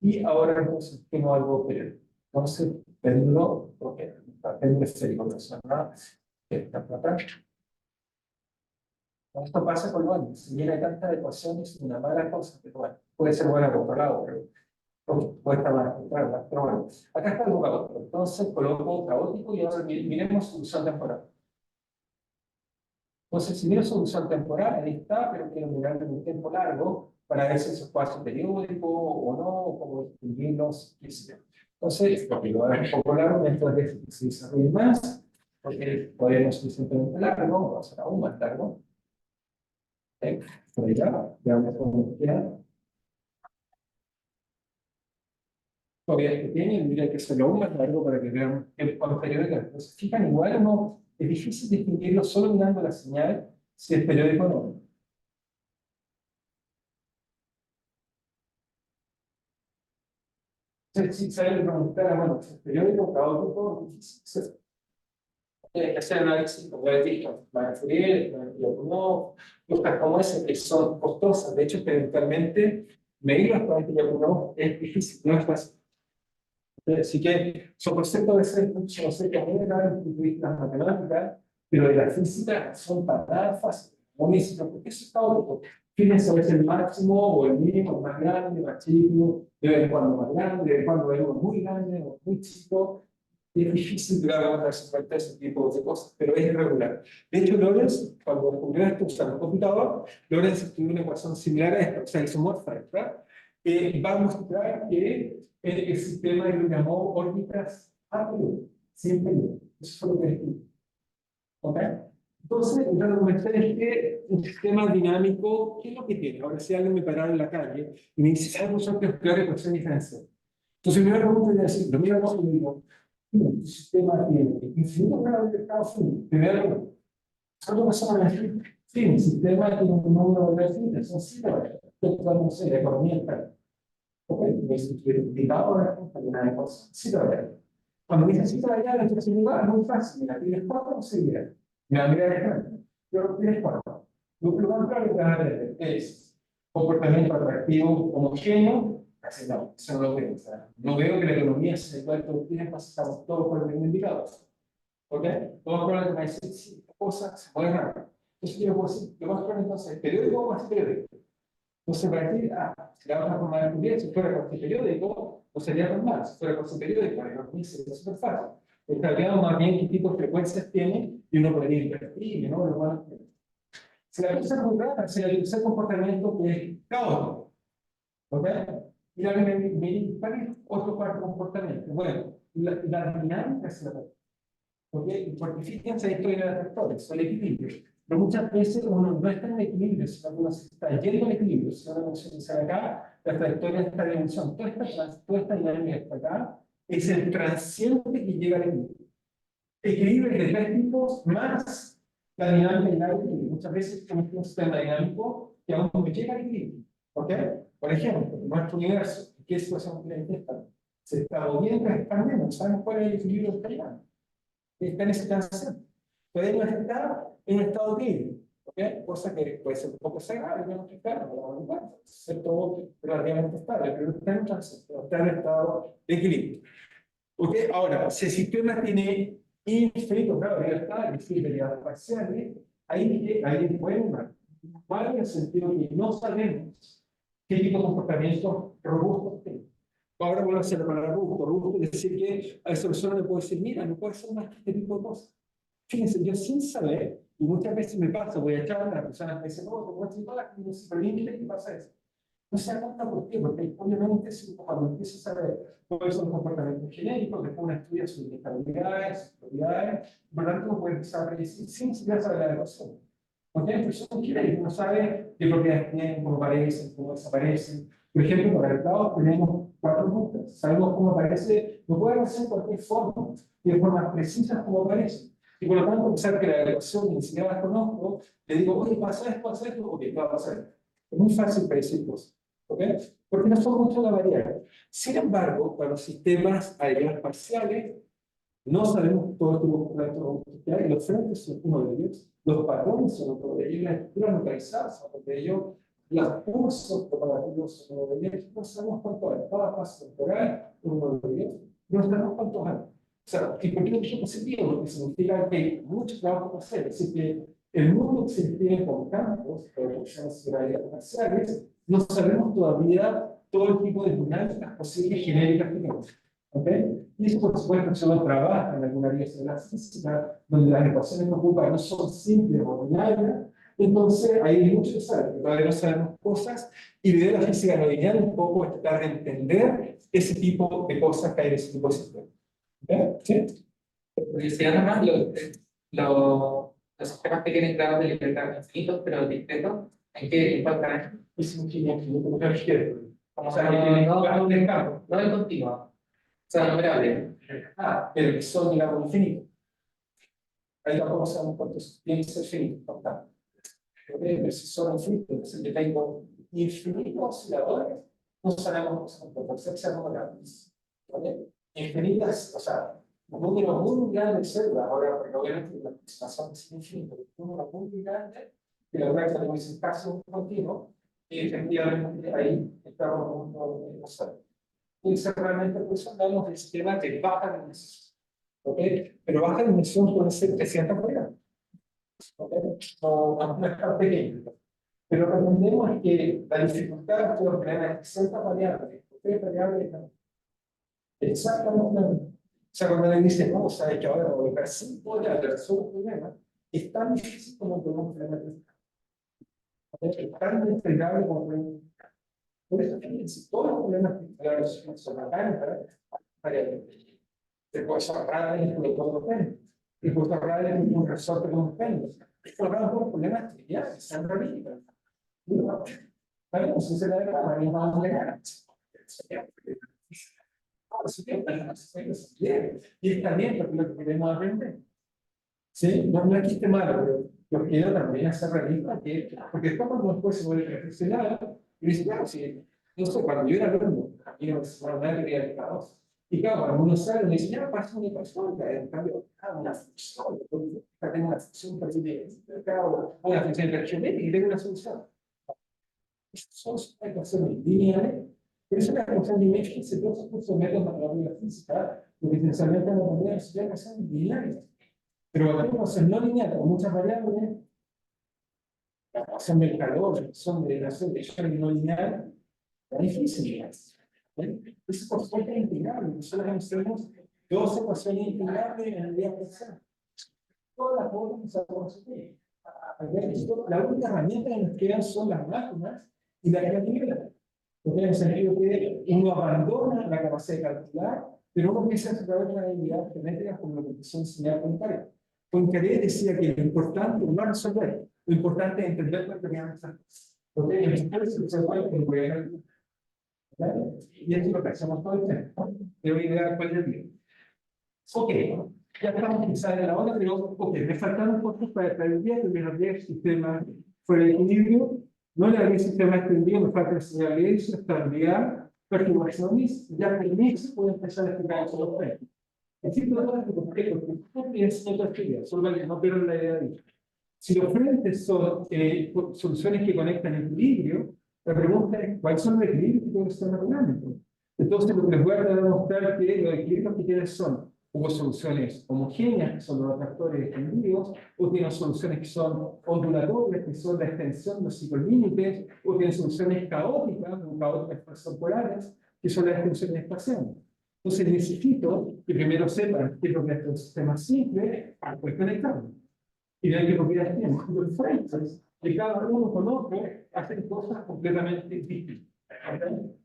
A: y ahora entonces tengo algo periódico. Entonces, péndulo, ok, péndulo esférico, ¿no? Está por acá. Esto pasa con los años, si viene tanta ecuación es una mala cosa, pero bueno, puede ser buena por otro lado, pero puede estar mal encontrarla, pero bueno, acá está algo caótico, entonces coloco caótico y ahora miremos solución temporal. Entonces, si miro solución temporal, ahí está, pero quiero mirar en un tiempo largo para ver si es espacio periódico o no, o cómo distinguirlos, qué sé yo. Entonces, porque lo voy a un poco largo, esto es que se desarrolle más, porque todavía no es suficientemente largo, va a ser aún más largo. Por ahí ya vamos a queda. Todavía es pequeño y diría que se lo aún más largo para que vean el periódico. Entonces, fijan, igual no, es difícil distinguirlo solo mirando la señal si es periódico o no. Entonces, si saben preguntar, bueno, si es periódico, caótico, difícil. Tienes que hacer análisis, como ya he dicho, Fourier, no, buscas como ese que son costosas. De hecho, experimentalmente, medir las probabilidades de no es difícil, no es fácil. Así que son conceptos de ser mucho, no sé, que generan las matemáticas, pero de la física son para nada fáciles. Como me dicen, ¿por qué eso está otro? Fíjense, a veces el máximo o el mínimo, más grande, más chico, de vez en cuando más grande, de vez en cuando hay uno muy grande o muy chico. Y es difícil darse cuenta de ese tipo de cosas, pero es irregular. De hecho, Lorentz, cuando descubrió esto usando el computador, Lorentz escribió una ecuación similar a esta, o sea, isomorfa, ¿verdad? Va a mostrar que el sistema lo llamó órbitas a periodo, sin periodo. Eso fue lo que escribió. ¿Ok? Entonces, el argumento es que un sistema dinámico, ¿qué es lo que tiene? Ahora, si alguien me parara en la calle y me dice, ¿sabes vos que es peor ecuación diferencial? Entonces, mi pregunta es decir, lo miro y digo, tu sistema tiene infinito grado de estado finito. Primero, ¿cuánto pasó a decir? Sí, mi sistema tiene un número de finitos, son 7 variables. Esto no sé, la economía está. Ok, me dice que indicador, una de cosas, 7 variables. Cuando me dice 7 variables, entonces es muy fácil. Mira, tienes 4 o 6 variables. Mira, mira el ejemplo. Yo tienes 4. Lo más claro que vas a ver es comportamiento atractivo homogéneo. Así no, eso no lo veo. O sea, no veo que la economía se pueda producir, pasamos todos por el mismo indicador. ¿Ok? Todos los problemas que me dicen, sí, cosas se mueven rápido. Entonces, yo puedo decir, lo más claro entonces, periódico o más periódico. Entonces, para decir, si la vamos a formar en Fourier, si fuera con periódico, no sería normal. Si fuera con periódico, para que sería súper fácil. Estaríamos más bien qué tipo de frecuencias tiene y uno podría invertir, ¿no? Si la cosa es muy rara, si el comportamiento que es caótico, ¿ok? Y la me otro cuarto comportamiento. Bueno, la dinámica es la otra. Porque fíjense, esto era factores, el equilibrio. Pero muchas veces uno no está en equilibrio, sino que uno se está yendo al equilibrio. Si uno se acá, la trayectoria de esta dimensión, toda esta dinámica está acá, es el transiente que llega al equilibrio. Equilibrio de tres tipos más la dinámica del equilibrio. Muchas veces tenemos un sistema dinámico que aún no llega al equilibrio. ¿Ok? Por ejemplo, nuestro universo, ¿qué situación tiene esta? Se está moviendo, expandiendo, sabemos cuál es el equilibrio de esta dinámica. Está en ese transición. Puede no estar en un estado de ¿ok? Cosa que puede ser un poco sagrada, yo no estoy claro, no ser todo relativamente estable, pero está en transición, está en estado de equilibrio. ¿Ok? Ahora, si el sistema tiene infinitos grados de libertad, es decir, derivadas parciales, ahí pueden mal en el sentido que no sabemos qué tipo de comportamientos robustos tiene. Ahora vuelvo a hacer la palabra robusto. Robusto es decir que a esa persona le puedo decir, mira, no puede ser más que este tipo de cosas. Fíjense, yo sin saber, y muchas veces me pasa, voy a echar a la persona que dice, no, como estoy toda la superviviente, ¿qué pasa eso? No se da cuenta por qué, porque obviamente cuando empiezo a saber cuáles son los comportamientos genéricos, después uno estudia sus inestabilidades, sus propiedades, por lo tanto uno puede empezar a predecir sin siquiera saber la ecuación. Porque hay personas que no saben qué propiedades tienen, cómo aparecen, cómo desaparecen. Por ejemplo, para el cloud tenemos 4 rutas. Sabemos cómo aparece, no puede aparecer de cualquier forma, y de formas precisas como aparece. Y por lo tanto, a pesar que la ecuación ni siquiera la conozco, le digo, oye, pasa esto, ok, ¿qué va a pasar? Es muy fácil predecir cosas. ¿Ok? Porque no son mucho la variable. Sin embargo, para los sistemas aéreos parciales, no sabemos todo el tipo de comportamiento que hay. Los frentes son uno de ellos, los patrones son otro de ellos, las estructuras localizadas son otro de ellos, los cursos propagativos son uno de ellos. No sabemos cuánto hay. Cada paso temporal, uno de ellos. No sabemos cuántos hay. O sea, ¿y por qué no es positivo? Porque significa que hay mucho trabajo que hacer. Así que el mundo que se tiene con campos, producciones parciales, no sabemos todavía todo el tipo de dinámicas posibles genéricas que tenemos. ¿Ok? Y eso, por supuesto, solo trabaja en alguna área de la física, donde las ecuaciones que ocupan no son simples o binarias. Entonces, hay mucho que saber, todavía no sabemos cosas, y la idea de la física no lineal un poco es tratar de entender ese tipo de cosas que hay en ese tipo de sistemas. ¿Ok? ¿Sí?
D: Curiosidad nomás, los sistemas que tienen grados de libertad infinitos, pero discretos, ¿en cuál caen?
A: Es infinito, no me refiero.
D: Como
A: O sea, que tienen grados de campo.
D: no de continuo, o sea, numerable.
A: Pero que son, digamos, infinitos. Ahí tampoco sabemos cuántos tienen que ser finitos, por tanto. Pero si son infinitos, entonces yo tengo infinitos osciladores, no sabemos cuántos sean numerables. ¿Vale? Infinitas, o sea, un número muy grande de células, ahora, porque obviamente la aproximación es infinita, un número muy grande, que la verdad que tenemos en caso continuo, y efectivamente ahí estamos en un punto de pasar. Y realmente por eso hablamos del sistema de baja dimensión. ¿Ok? Pero baja dimensión puede ser 300 variables. ¿Ok? No es tan pequeño. Pero lo que entendemos es que la dificultad de obtener 300 variables, 3 variables, exactamente la misma. O sea, cuando le dicen, no, sabes que ahora colocar 5 variables resuelve un problema, es tan difícil como un problema de es tan entregable como un. Por eso, fíjense, todos los problemas que son acá, se puede cerrar en el problema y puede cerrar en un resorte con un péndulo. Esto es un problema trivial, se han repetido. Sabemos si se le da la misma manera. Y está bien porque lo que queremos aprender. Sí, no es que esté malo, pero yo quiero también hacer realista, porque después cuando después se vuelve reflexionado, y dice, claro, si, no sé, cuando yo era alumno, y no se van a dar dedicados, y claro, cuando uno sale, me dice, ya pasa una ecuación, en cambio, una función, tengo una función una función geométrica y tengo una solución. Son ecuaciones lineales, pero es una ecuación lineal que se puede usar métodos de la física, porque esencialmente la manera de ecuaciones lineales. Pero cuando tenemos el no lineal con muchas variables, la ecuación del calor, la ecuación de la ecuación no lineal, es difícil. Eso por supuesto es integrable. Nosotros tenemos 2 ecuaciones integrables en el día presente. Todas las formas que sabemos aquí. La única herramienta que nos quedan son las máquinas y la creatividad. Porque en el sentido que uno abandona la capacidad de calcular, pero uno empieza a desarrollar una habilidad geométrica como lo que empezó a enseñar Poincaré. Poincaré decía que lo importante no es resolver, lo importante es entender lo que querían hacer. Porque en el caso se puede concluir. Y eso es lo que hacemos todo el tiempo. De hoy día, ¿cuál es el día? Ok, ya estamos quizás en la hora, pero ok, me faltaron cosas para el día, que me habría el sistema fuera de equilibrio, no le habría el sistema extendido, me falta enseñarle eso, estabilidad, perturbaciones, ya que el mix puede empezar a explicar eso los tres. Existe otra que porque es otra actividad, solo para que no pierdan la idea de eso. Si los frentes son soluciones que conectan equilibrio, la pregunta es, ¿cuáles son los equilibrios que pueden ser naturalmente? Entonces, lo que les voy a demostrar que los equilibrios que tienen son, hubo soluciones homogéneas, que son los atractores extendidos, o tienen soluciones que son ondulatorias, que son la extensión de los ciclos límites, o tienen soluciones caóticas, o caóticas temporales, que son las extensiones espaciales. Entonces, necesito que primero sepan qué es lo que es un sistema simple para poder conectarlo. Y vean qué propiedades tienen. Los frentes de cada uno con otro hacen cosas completamente distintas.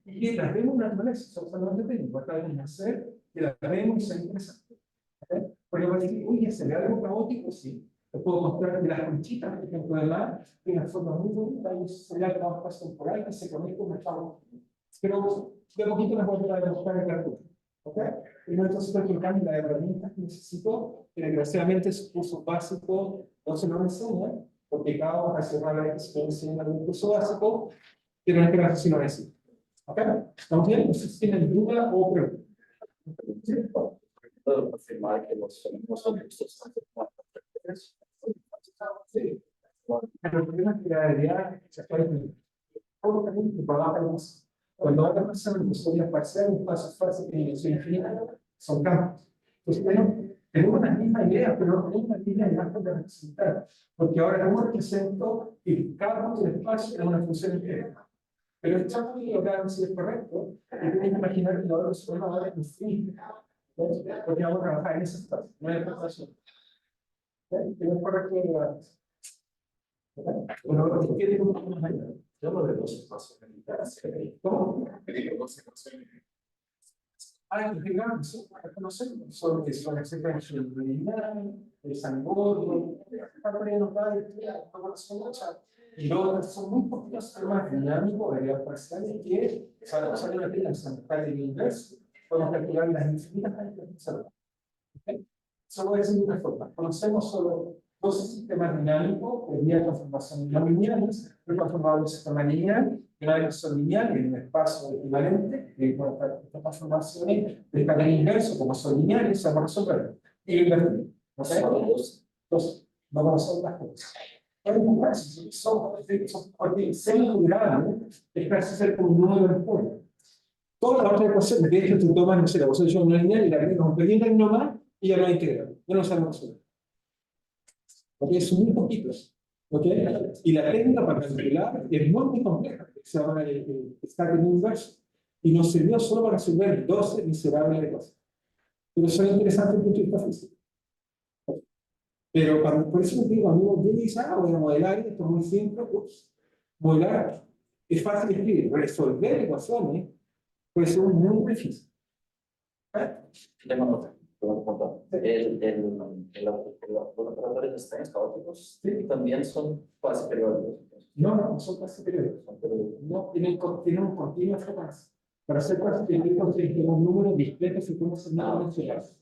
A: Y que las vemos naturales, son solamente técnicos. Acabamos de hacer que las vemos y son interesantes. Porque va a decir, oye, ¿se ve algo caótico? Sí. Les puedo mostrar que las conchitas, por ejemplo, de mar, tienen una forma muy bonita y se ve algo más temporal que se conecta con el estado. Pero de poquito les voy a demostrar el cartón. ¿Ok? Y no entonces estoy colocando las herramientas que necesito, que desgraciadamente su curso básico no se lo enseña, porque cada ocasión a la vez que se enseña algún curso básico, pero en este caso sí lo voy a decir. ¿Ok? ¿Estamos bien? No sé si tienen duda o pregunta.
C: Puedo confirmar que los fenómenos son estos.
A: Sí. Pero el problema es que la realidad se puede todo también que probamos. Cuando van a pasar en historias parciales, pasos fáciles de dimensión infinita, son campos. Entonces, tenemos las mismas ideas, pero no tenemos las mismas imágenes de representar. Porque ahora no represento y cada punto del espacio es una función entera. Pero el campo que lograron si es correcto, y tienen que imaginar que ahora se van a dar en fin. Porque vamos a trabajar en ese espacio, no en el espacio. Pero es correcto de verdad. Bueno, ¿qué digo un poco más allá?
C: Yo lo de dos espacios militares.
A: ¿Cómo?
C: Me digo dos espacios.
A: Los gigantes, conocemos, son la secuencia de Lineal, de San Gordo, y luego son muy poquitos temas dinámicos de la parciales que salen una tela en San Carlos del Inverso, podemos calcular las infinitas cantidades. Eso voy a decir de una forma. Conocemos solo 12 sistemas dinámicos que vía transformación no lineales, el transformador de un sistema lineal, que una vez son lineales en un espacio equivalente, que estas transformaciones del canal inverso, como son lineales, se van a resolver. Y lo invertimos. ¿No sé? Entonces, no conocemos las cosas. Es muy fácil, son porque 6 grados es casi ser como un número de polvo. Todas las otras ecuaciones, de hecho, tú tomas, no sé, la ecuación no lineal y la agregas un pequeño nomás y ya lo integral. Ya no sabemos resolver. Porque son muy poquitos. ¿Ok? Y la técnica para calcular es muy compleja. Se llama el stacking inverso. Y nos sirvió solo para resolver 12 miserables de cosas. Pero son interesantes desde el punto de vista físico. Pero por eso les digo, amigos, yo dice, voy a modelar esto es muy simple. Pues, modelar es fácil de escribir. Resolver ecuaciones puede ser muy difícil.
C: Tengo otra. Los operadores de estados caóticos también son cuasi periódicos.
A: No, son casi periódicos. No, tienen un continuo frecuencia. Para ser casi periódicos, tienen que tener un número discreto de frecuencias no mencionadas.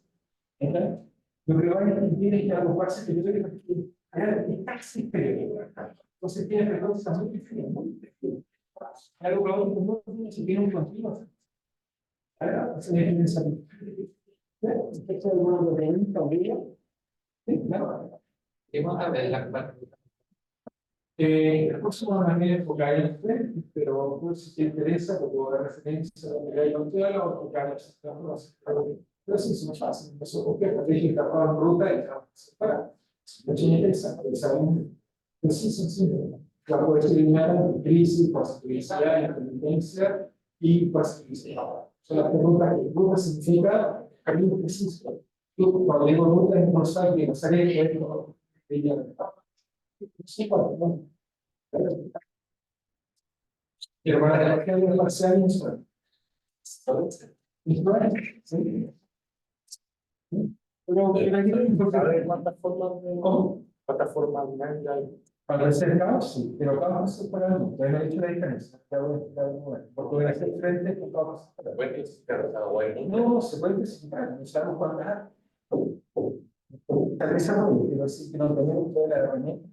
A: Lo que va a impedir es que algo pase periódico es casi periódico. Entonces tiene frecuencias muy definidas, muy definidas. Algo caótico no tiene si tiene un continuo. Eso es necesario. ¿Usted sabe alguna pregunta o duda? Sí, claro.
D: Vamos a ver la parte.
A: El próximo va a venir porque hay en frente, pero pues, si te interesa, te puedo dar referencia a lo que hay en tela o porque hay pero sí, es muy fácil. Eso porque te dije que estaba en ruta y para. No tiene interesa, porque saben que sí, sencillo. La puedes eliminar crisis, posibilidad, independencia y posibilidad. Son las preguntas que ruta significa camino preciso. Tú, cuando digo ruta, es no sabes que no sabes que es lo que yo. Sí, bueno. Pero para la energía parcial mensual. Sí. Pero aquí no importa cuántas formas de. ¿Cómo? ¿Cuántas formas hay? Para hacer caos, sí, pero caos es para el mundo. No he dicho la diferencia. Porque voy a hacer frente con caos. No, se puede especificar. No sabemos cuántas hay. Tal vez pero sí que no tenemos toda la herramienta.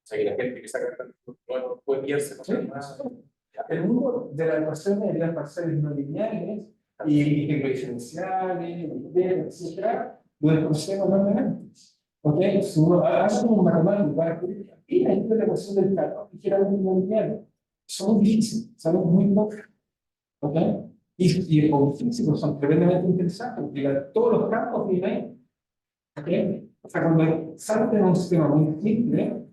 C: sea, que la gente que saca no puede guiarse por
A: el mundo de la ecuación de las parciales no lineales y diferenciales, etcétera, lo desconocemos normalmente. ¿Ok? Si uno hace un matemático para y la gente de la ecuación del calor, ligeramente no lineal, son difíciles, sabemos muy poco. ¿Ok? Y los físicos son tremendamente interesantes, porque todos los campos vienen. ¿Ok? O sea, cuando salen de un sistema muy simple,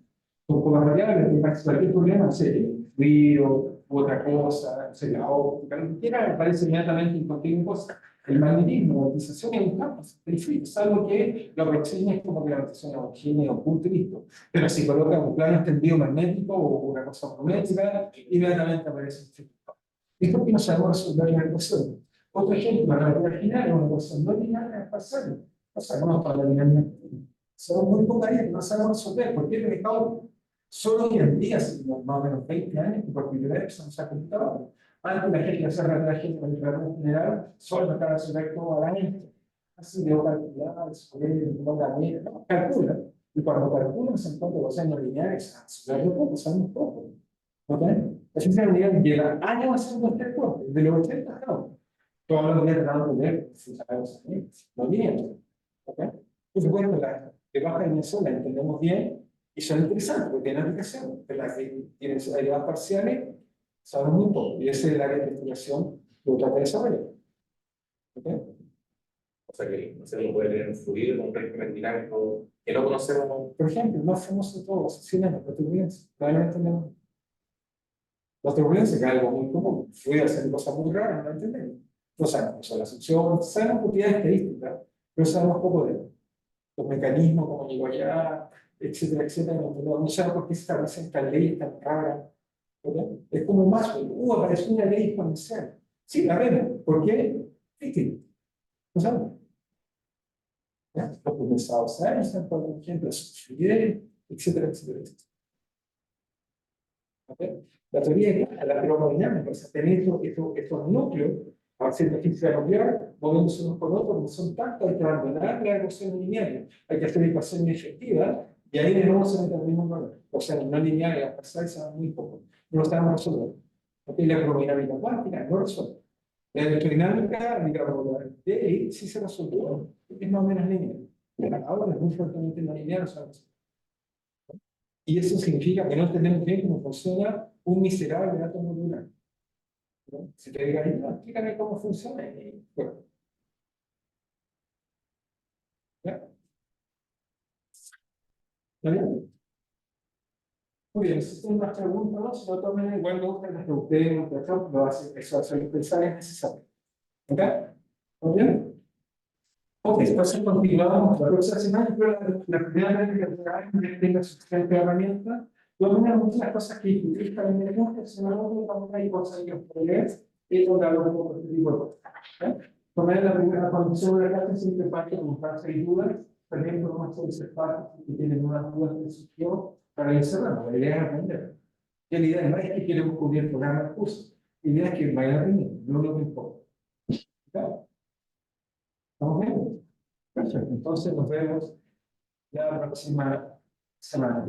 A: con pocas variables, que cualquier problema, no sé, ruido, u otra cosa, no sé, la óptica, lo que quiera, me parece inmediatamente incontinuo. El magnetismo, la utilización en un campo, es algo que la aproxima es como que la rotación homogénea o punto y listo. Pero si coloca un plano extendido magnético o una cosa volumétrica, inmediatamente aparece un círculo. Esto que no sabemos resolver la ecuación. Otro ejemplo, la relatividad general es una ecuación no lineal en espacial. No sabemos para la dinámica. Son muy pocas que no sabemos resolver. ¿Por qué? Porque solo hoy en día, hace más o menos 20 años, que por primera vez se nos ha computado. Antes la gente hacía la gente con el programa general, solo trataba de resolver todo a la gente. Así de calcular, no calcula. Y cuando calculan se encuentran los años lineales, son muy poco. ¿Ok? La ciencia de la unidad lleva años haciendo este deporte, desde los 80 hasta ahora. Todos los días tratando de ver si sabemos no bien. ¿Ok? Por supuesto, las de baja dimensión las entendemos bien y son interesantes porque tienen aplicación. Pero las que tienen edades parciales saben muy poco y ese es el área de investigación que lo trata de desarrollar. ¿Ok?
C: O sea que no se le puede leer un fluido, un régimen dinámico que no conocemos.
A: Por ejemplo, el más famoso de todos, cinema, la turbulencia. Todavía no entendemos. La turbulencia que es algo muy común. Fluye hacer cosas muy raras, no entendemos. No sabemos la asunción, sabemos propiedades estadísticas, pero sabemos poco de los mecanismos, cómo llegó allá, etcétera, etcétera. No sabemos por qué se establecen estas leyes tan raras. ¿Verdad? Es como más, apareció una ley exponencial. Sí, la vemos. ¿Por qué? Fíjate, no sabemos. ¿Ya? Los condensados Einstein, por ejemplo, fluidez, etcétera, etcétera, etcétera. ¿Ok? La teoría de la termodinámica, o sea, tener estos núcleos, a hacer la física nuclear, moviéndose unos por otros, no son tantos, hay que abandonar la ecuación lineal, hay que hacer ecuaciones efectivas, y ahí de nuevo se mete el mismo valor. O sea, no lineal, las parciales saben muy poco, no lo estamos resolviendo. ¿Ok? La termodinámica cuántica no resuelve. La electrodinámica, digamos, la de ahí sí se resolvió, es más o menos lineal. Ahora es muy fuertemente no lineal, o sea, y eso significa que no entendemos bien cómo funciona un miserable átomo lunar. ¿No? Si te digo ahí, no, explícame cómo funciona. Y, bueno, ¿ya? ¿Está bien? Muy bien, si tienen más preguntas, ¿no? Si no tomen, igual me gusta las que ustedes, lo hacen, eso hacer pensar es necesario. ¿Ok? ¿Muy bien? Ok, entonces continuamos la próxima semana, pero la primera vez que tenga suficiente herramienta, vamos a muchas cosas que discutir también en esta semana, vamos a ir cosas que os leer y donde hablo un poco de este tipo de cosas. Tomar la primera condición de la clase siempre parte con frases y dudas, también podemos observar si tienen unas dudas que surgió para ir cerrando. La idea es aprender. Y la idea no es que queremos cubrir programas de curso, la idea es que vayan aprendiendo, no lo que importa. ¿Estamos bien? Perfecto, entonces nos vemos la próxima semana.